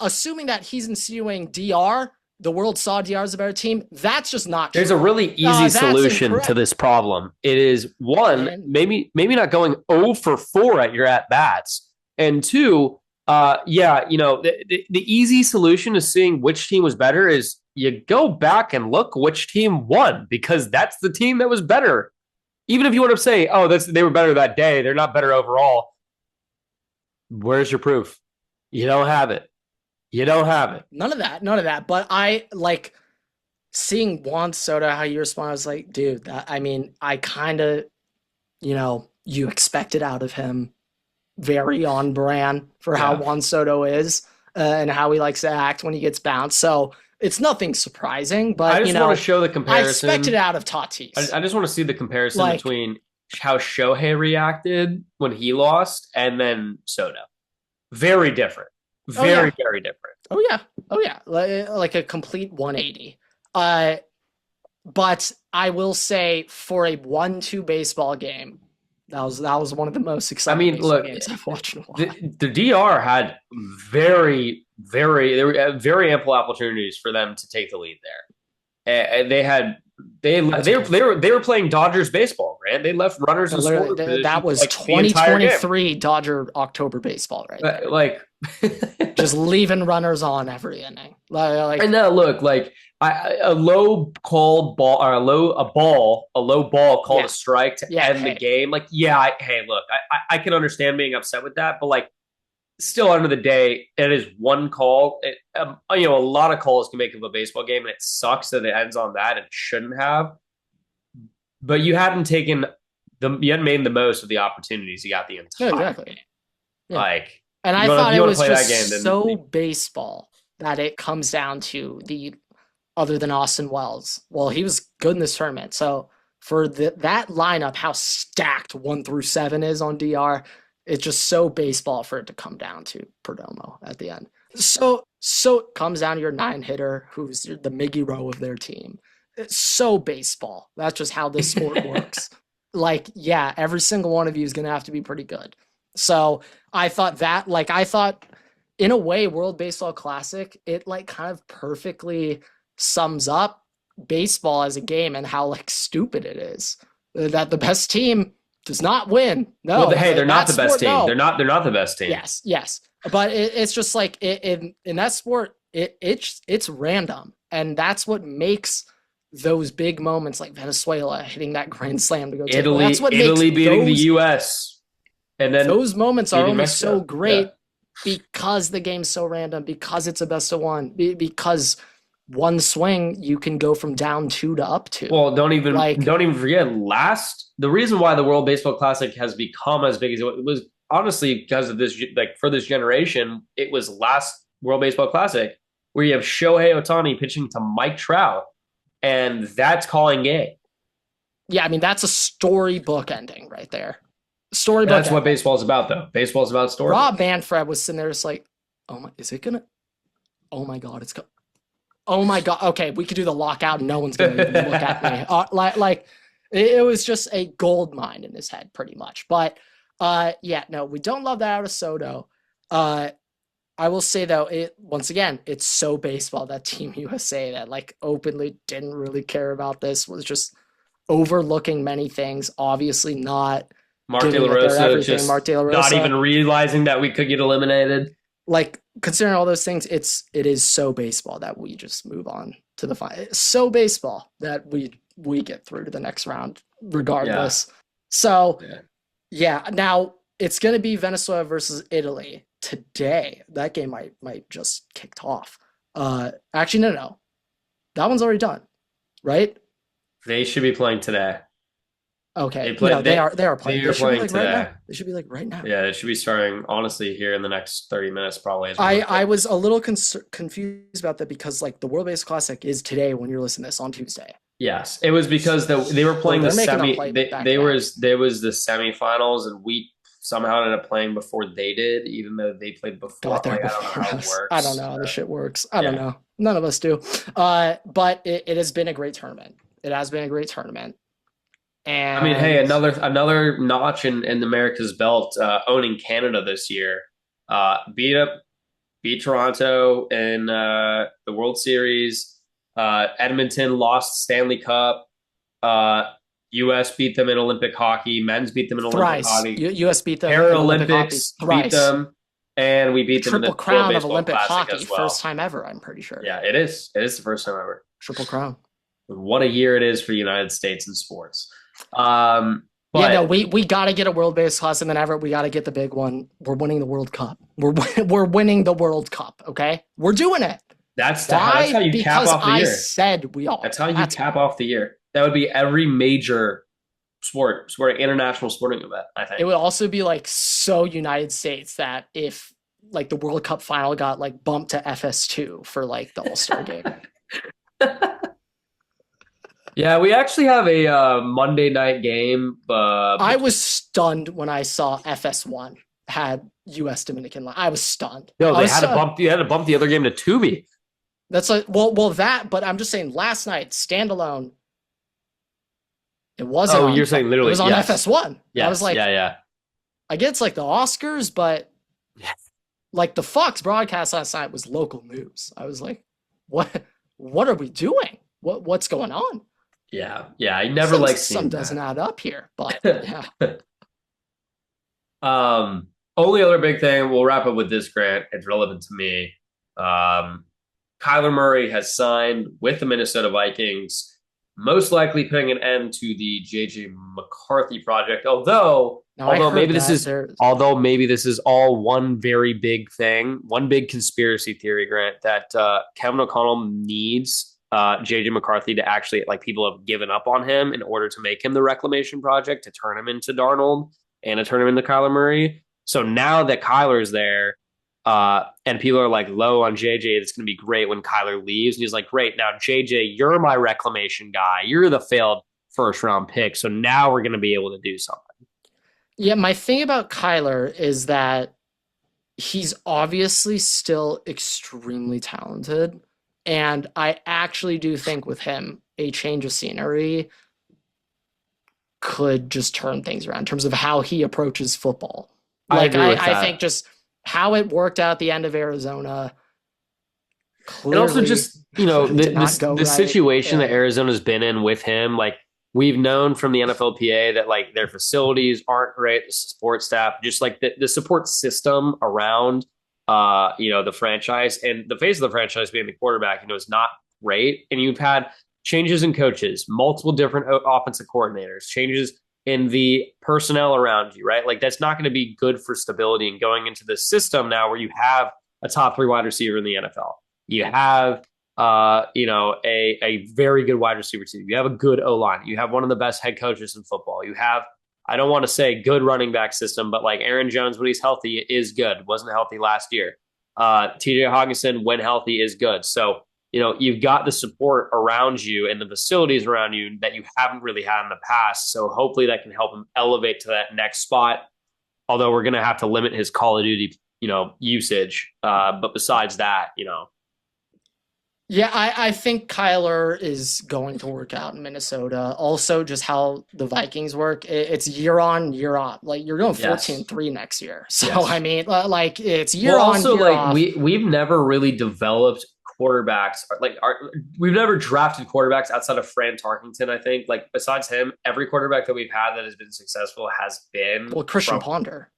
assuming that he's insinuating DR, the world saw DR as a better team. That's just not true. There's a really easy solution to this problem. It is one, maybe not going 0 for 4 at your at bats, and two, the easy solution to seeing which team was better is you go back and look which team won, because that's the team that was better. Even if you want to say, oh, they were better that day, they're not better overall. Where's your proof? You don't have it. None of that. But I like seeing Juan Soto, how you respond. I was like, dude, I kind of, you expect it out of him. Very on brand for how Juan Soto is and how he likes to act when he gets bounced. So it's nothing surprising, but I just want to show the comparison. I expect it out of Tatis. I just want to see the comparison between how Shohei reacted when he lost and then Soto. Very different. Very different. Oh yeah. Like a complete 180. But I will say for a 1-2 baseball game, that was one of the most exciting games I've watched in a while. The DR had very ample opportunities for them to take the lead there. They were playing Dodgers baseball, right? They left runners in scoring position. That was 2023 Dodger October baseball, right there. Just leaving runners on every inning. And now look, a low ball called a strike to end the game. I can understand being upset with that, but still, end of the day, it is one call. A lot of calls can make of a baseball game, and it sucks that it ends on that. It shouldn't have. But you hadn't made the most of the opportunities you got the entire game. Yeah. And I thought it was just so baseball that it comes down to other than Austin Wells. Well, he was good in this tournament. So for that lineup, how stacked 1 through 7 is on DR, it's just so baseball for it to come down to Perdomo at the end. So it comes down to your 9-hitter, who's the Miggy Rowe of their team. It's so baseball. That's just how this sport works. Every single one of you is going to have to be pretty good. So I thought in a way, World Baseball Classic, it kind of perfectly sums up baseball as a game and how stupid it is. That the best team does not win. No, well, hey, they're not the best team. No. They're not the best team. Yes. But it's just in that sport, it's random, and that's what makes those big moments like Venezuela hitting that grand slam to go. Italy beating the U.S. And then those moments are only so great because the game's so random, because it's a best of one, because one swing you can go from down 2 to up 2. Well, don't even forget the reason why the World Baseball Classic has become as big as it was honestly because of this, for this generation, it was last World Baseball Classic where you have Shohei Ohtani pitching to Mike Trout, and that's calling game. Yeah, I mean, that's a storybook ending right there. That's what baseball's about, though. Baseball's about story. Rob Manfred was sitting there just oh my God, it's oh my God. Okay, we could do the lockout and no one's going to even look at me. It was just a gold mine in his head, pretty much. But we don't love that out of Soto. I I will say though, it once again, it's so baseball that Team USA that like openly didn't really care about this was just overlooking many things, obviously not Mark De giving La it their Rosa everything. just Mark De La not Rosa, even realizing that we could get eliminated. like considering all those things, it is so baseball that we just move on to the final. It's so baseball that we get through to the next round Yeah. regardless. So Yeah. yeah, now it's gonna be Venezuela versus Italy today. That game might just kicked off. Actually, no. That one's already done, right? They should be playing today. Okay. They play. They are playing. They They are should be playing like right today. now. They should be like right now. Yeah, it should be starting honestly here in the next 30 minutes, probably as we I record. was a little confused about that because like the World Base Classic is today when you're listening to this on Tuesday. Yes, it was because they were playing the they're making them semi. play They back they to back. was there was the semifinals, and we somehow ended up playing before they did, even though they played before. Got there Like I don't know before how it us. I don't works. know how this shit works. I don't Yeah. know. None of us do. But it has been a great tournament. It has been a great tournament. I mean, hey, And another notch in America's belt, owning Canada this year. Beat Toronto in the World Series. Edmonton lost Stanley Cup. U.S. beat them in Olympic hockey. Men's beat them in Olympic thrice. hockey. US beat them in Olympic hockey Paralympics beat thrice. them, and we beat them in the Triple World crown of Baseball Olympic Classic hockey. as well. First time ever, I'm pretty sure. Yeah, it is. It is the first time ever. Triple crown. What a year it is for the United States in sports. But Yeah, no, we got to get a World Base Classic, and then Everett, we got to get the big one. We're winning the World Cup. We're winning the World Cup. Okay, we're doing it. that's Why? how you cap Because off the I year. said we are. That's how you cap off the year. That would be every major international sporting event, I think. It would also be like so United States that if like the World Cup final got like bumped to FS2 for like the All-Star game. Yeah, we actually have a Monday night game. I was stunned when I saw FS1 had US Dominican line. I was stunned. No, they had to bump. You had to bump the other game to Tubi. That's like well that, but I'm just saying last night standalone. It wasn't. Oh, you're saying literally. It was on yes. FS1. Yes. I was like, yeah. I get it's like the Oscars, but like the Fox broadcast last night was local news. I was like, what are we doing? What's going on? Yeah. I never like seeing some doesn't add up here, but yeah. Only other big thing, we'll wrap up with this, Grant. It's relevant to me. Kyler Murray has signed with the Minnesota Vikings, most likely putting an end to the JJ McCarthy project. Although maybe this is all one very big thing, one big conspiracy theory, Grant, that Kevin O'Connell needs JJ McCarthy to actually, like, people have given up on him in order to make him the reclamation project, to turn him into Darnold and to turn him into Kyler Murray. So now that Kyler's there, and people are like low on JJ, it's going to be great when Kyler leaves. And he's like, great, now JJ, you're my reclamation guy. You're the failed first round pick. So now we're going to be able to do something. Yeah, my thing about Kyler is that he's obviously still extremely talented. And I actually do think with him, a change of scenery could just turn things around in terms of how he approaches football. Like, I think just how it worked out at the end of Arizona. And also just, the situation that Arizona's been in with him, like, we've known from the NFLPA that, like, their facilities aren't great, the support staff, just like the support system around the franchise, and the face of the franchise being the quarterback, is not great. And you've had changes in coaches, multiple different offensive coordinators, changes in the personnel around you, right? Like, that's not going to be good for stability and going into this system now where you have a top 3 wide receiver in the NFL. You have, a very good wide receiver team. You have a good O-line. You have one of the best head coaches in football. You have, I don't want to say good running back system, but like Aaron Jones, when he's healthy, is good. Wasn't healthy last year. TJ Hawkinson, when healthy, is good. So, you've got the support around you and the facilities around you that you haven't really had in the past. So hopefully that can help him elevate to that next spot. Although we're going to have to limit his Call of Duty, usage. But besides that, Yeah, I think Kyler is going to work out in Minnesota. Also, just how the Vikings work, it's year on, year on. Like you're going Yes. 14-3 next year. So I Yes. mean, like it's Well, year on, also year like off. we've never really developed quarterbacks we've never drafted quarterbacks outside of Fran Tarkenton, I think. Like besides him, every quarterback that we've had that has been successful has been Well, Christian from Ponder.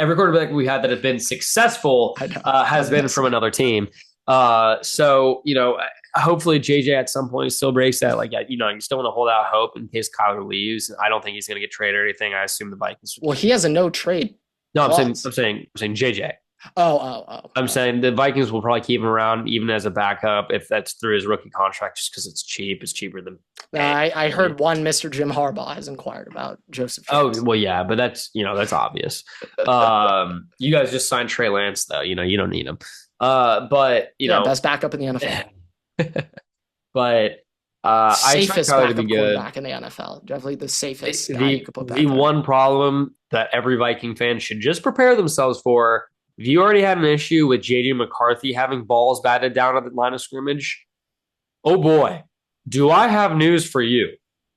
every quarterback we had that has been successful I know. I has was been gonna from say. another team. So hopefully JJ at some point still breaks that. Like, you still want to hold out hope in case Kyler leaves. I don't think he's going to get traded or anything. I assume the Vikings would Well, keep he him. has a no trade No, clause. I'm saying JJ. I'm Oh. saying the Vikings will probably keep him around even as a backup if that's through his rookie contract, just because it's cheap. It's cheaper than paying I money. heard one Mr. Jim Harbaugh has inquired about Joseph Oh Jones. well, yeah, but that's obvious. You guys just signed Trey Lance though. You don't need him. But Yeah, best backup in the NFL. but I expect Safest Kyler to be backup good. quarterback in the NFL. Definitely the safest guy you The could put the back there. one problem that every Viking fan should just prepare themselves for, if you already had an issue with JJ McCarthy having balls batted down at the line of scrimmage, oh boy, do I have news for you.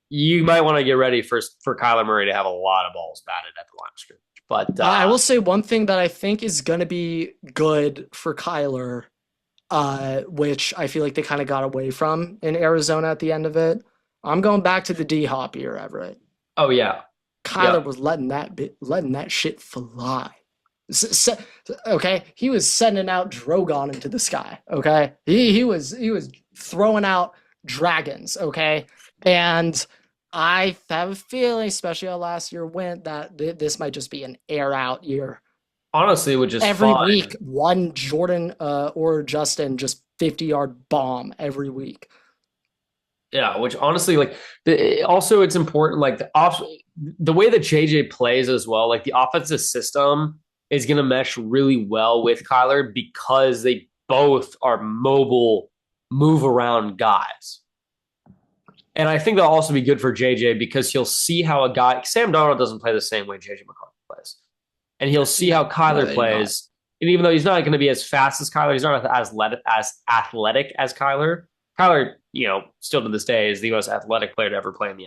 You might want to get ready for Kyler Murray to have a lot of balls batted at the line of scrimmage. But I will say one thing that I think is going to be good for Kyler, which I feel like they kind of got away from in Arizona at the end of it. I'm going back to the D Hop year, Everett. oh yeah, Kyler yep. was letting that shit fly. Okay, he was sending out Drogon into the sky. Okay, he was throwing out dragons. Okay, and I have a feeling, especially how last year went, that this might just be an air out year. Honestly, which is Every fine. week, one Jordan or Justin just 50-yard bomb every week. Yeah, which honestly, like, also it's important, like the way that JJ plays as well, like the offensive system is going to mesh really well with Kyler because they both are mobile, move around guys. And I think that'll also be good for JJ because he'll see how a guy, Sam Darnold doesn't play the same way JJ McCarthy plays. And he'll see how No, Kyler they do not. plays. And even though he's not going to be as fast as Kyler, he's not as athletic as Kyler. Kyler, still to this day is the most athletic player to ever play in the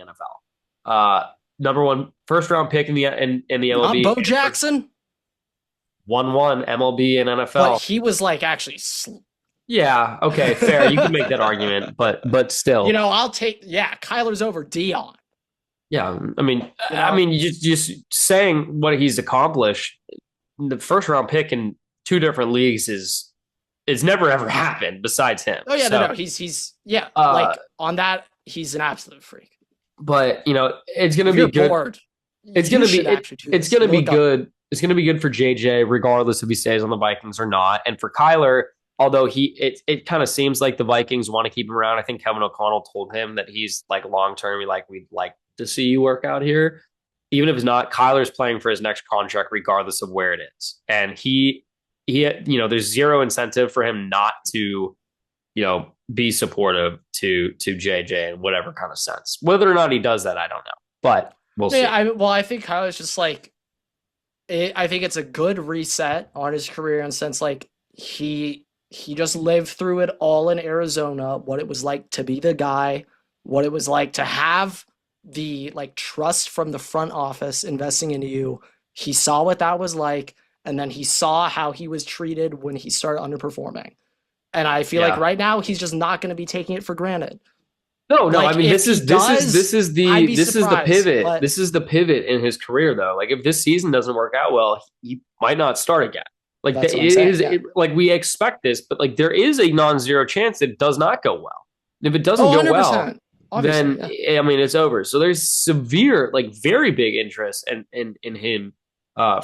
NFL. Number one first round pick in the Not MLB. Bo Jackson, 1-1 MLB and but NFL. he was like actually. Yeah, okay, fair. You can make that argument, but still. I'll take. Yeah, Kyler's over Dion. Yeah, I mean, You know. you just saying what he's accomplished. The first round pick in two different leagues is it's never ever happened besides him. Oh yeah, So, no. He's yeah. uh, Like on that, he's an absolute freak. but it's gonna If be you're good. bored, It's you gonna be should actually do it's this. gonna be Look up. good. It's gonna be good for JJ regardless if he stays on the Vikings or not. And for Kyler, although it kind of seems like the Vikings want to keep him around. I think Kevin O'Connell told him that he's like long term. We'd like to see you work out here, even if it's not. Kyler's playing for his next contract regardless of where it is, and he there's zero incentive for him not to be supportive to JJ in whatever kind of sense. Whether or not he does that, I don't know, but we'll see. Yeah, I think Kyler's just like. I think it's a good reset on his career in the sense like he just lived through it all in Arizona, what it was like to be the guy, what it was like to have the like trust from the front office investing into you. He saw what that was like, and then he saw how he was treated when he started underperforming. And I feel like Yeah. right now he's just not going to be taking it for granted. No. Like, I mean, if he does, this is I'd be the surprised, pivot. but- This is the pivot in his career, though. Like, if this season doesn't work out well, he might not start again. Like, That's what I'm saying, yeah. like we expect this, but like there is a non-zero chance that it does not go well. And if it doesn't Oh, go well, 100%. Obviously, then yeah. I mean it's over. So there's severe, like very big interest in him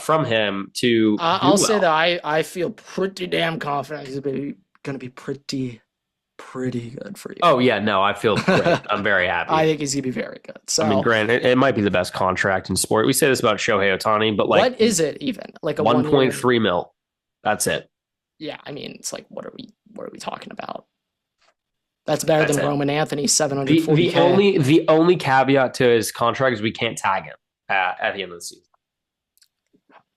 from him to I'll do say well. that I feel pretty damn confident he's going to be pretty good for you. Oh yeah, no, I feel great. I'm very happy. I think he's going to be very good. So, I mean, granted, it might be the best contract in sport. We say this about Shohei Ohtani, but like, what is it even? Like a 1.3 mil. That's it. Yeah, I mean, it's like what are we talking about? That's better than Roman Anthony's 740K. The only caveat to his contract is we can't tag him at the end of the season.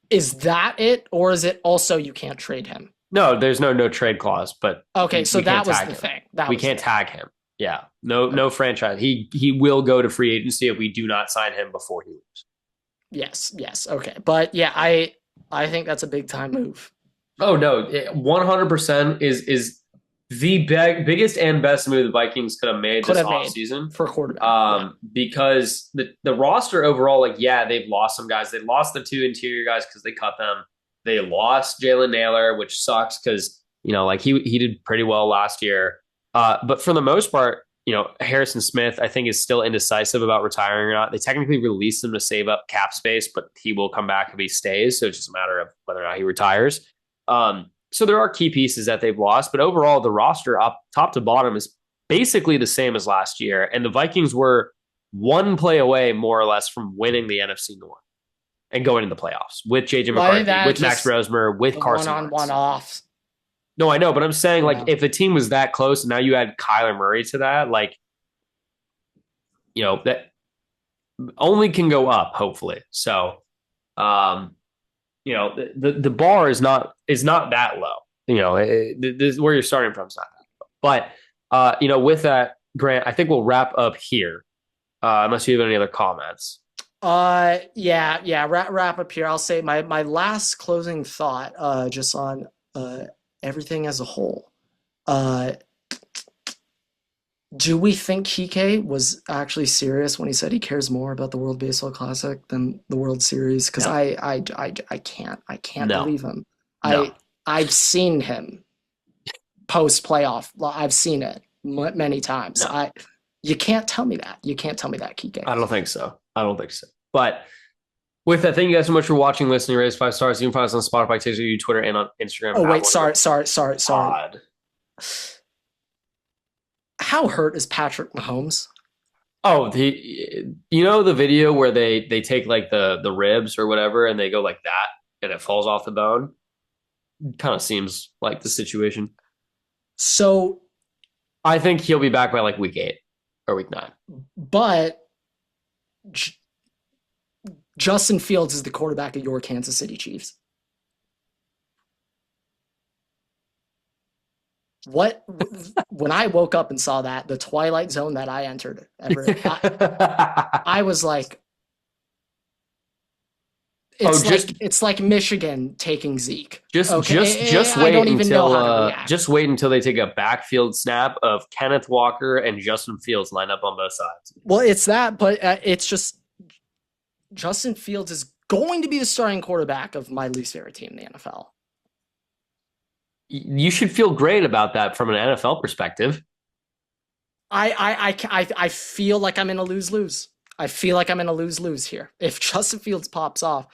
Is that it, or is it also you can't trade him? No, there's no trade clause, but Okay, so that was the him. thing. That We was can't it. tag him. Yeah. No franchise. He will go to free agency if we do not sign him before he leaves. Yes. Okay. But yeah, I think that's a big time move. Oh no, 100% is the biggest and best move the Vikings could have made Could this have made offseason. for quarterback. Yeah. Because the roster overall, like, yeah, they've lost some guys. They lost the two interior guys because they cut them. They lost Jalen Naylor, which sucks because, like he did pretty well last year. But for the most part, Harrison Smith, I think, is still indecisive about retiring or not. They technically released him to save up cap space, but he will come back if he stays. So it's just a matter of whether or not he retires. So there are key pieces that they've lost, but overall, the roster up top to bottom is basically the same as last year. And the Vikings were one play away, more or less, from winning the NFC North and going to the playoffs with JJ McCarthy, with Max Brosmer, with Carson Wentz. One off. No, I know, but I'm saying, like, if a team was that close and now you add Kyler Murray to that, like, that only can go up, hopefully. So, the bar is not that low. This where you're starting from is not that low. But with that, Grant, I think we'll wrap up here. Unless you have any other comments. Yeah. Wrap up here. I'll say my last closing thought, just on everything as a whole. Do we think Kike was actually serious when he said he cares more about the World Baseball Classic than the World Series? Because No. I can't No. believe him. No. I've seen him post playoff. I've seen it many times. No. You can't tell me that. You can't tell me that, Kike. I don't think so. But with that, thank you guys so much for watching, listening. Rate us 5 stars. You can find us on Spotify, TikTok, Twitter, and on Instagram. Oh wait, sorry. God. How hurt is Patrick Mahomes? Oh, the video where they take like the ribs or whatever and they go like that and it falls off the bone? Kind of seems like the situation. So I think he'll be back by like week 8 or week 9. But Justin Fields is the quarterback of your Kansas City Chiefs. When I woke up and saw that, the twilight zone that I entered, Everett, I was like, it's like Michigan taking Zeke. Just wait until they take a backfield snap of Kenneth Walker and Justin Fields line up on both sides. Well, it's that, but it's just Justin Fields is going to be the starting quarterback of my least favorite team in the NFL. You should feel great about that from an NFL perspective. I feel like I'm in a lose-lose. I feel like I'm in a lose-lose here. If Justin Fields pops off,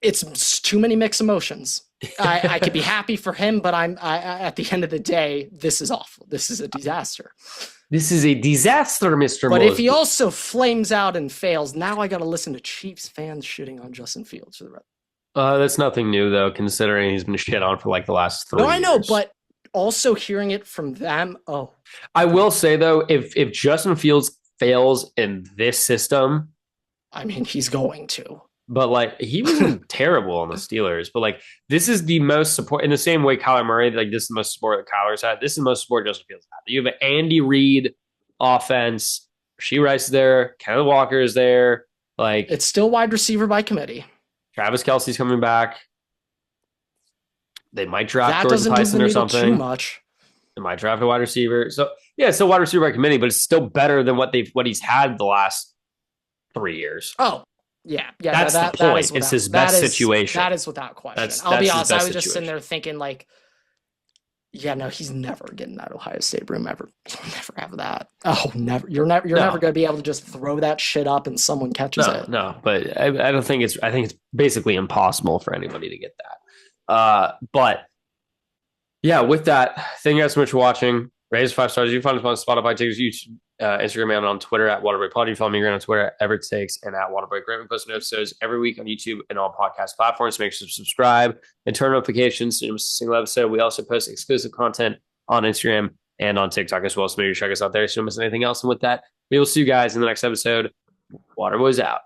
it's too many mixed emotions. I could be happy for him, but at the end of the day, this is awful. This is a disaster. This is a disaster, Mr. But Mosby. if he also flames out and fails, now I got to listen to Chiefs fans shitting on Justin Fields for the rest. That's nothing new, though, considering he's been shit on for like the last 3 years. No, I know, but also hearing it from them, I will say, though, if Justin Fields fails in this system... I mean, he's going to. But, like, he wasn't terrible on the Steelers. But, like, this is the most support... In the same way Kyler Murray, like, this is the most support that Kyler's had. This is the most support Justin Fields had. You have an Andy Reid offense. Rasheed Rice is there. Kenneth Walker is there. Like, it's still wide receiver by committee. Travis Kelce's coming back. They might draft Jordan Tyson or something. Too much. They might draft a wide receiver. So yeah, it's still wide receiver by committee, but it's still better than what he's had the last 3 years. Oh, yeah. That's the point. It's his best situation. That is without question. I'll be honest. I was just sitting there thinking, like, yeah, no, he's never getting that Ohio State room ever. He'll never have that. Oh, never. You're never going to be able to just throw that shit up and someone catches it. No, but I don't think I think it's basically impossible for anybody to get that. But yeah, with that, thank you guys so much for watching. Rate us 5 stars. You can find us on Spotify, TikTok, YouTube, Instagram, and on Twitter at Waterboy Pod. You follow me on Twitter at Everett Takes and at Waterboy Grant. We post new episodes every week on YouTube and all podcast platforms. So make sure to subscribe and turn notifications so you don't miss a single episode. We also post exclusive content on Instagram and on TikTok as well. So make sure to check us out there so you don't miss anything else. And with that, we will see you guys in the next episode. Waterboy's out.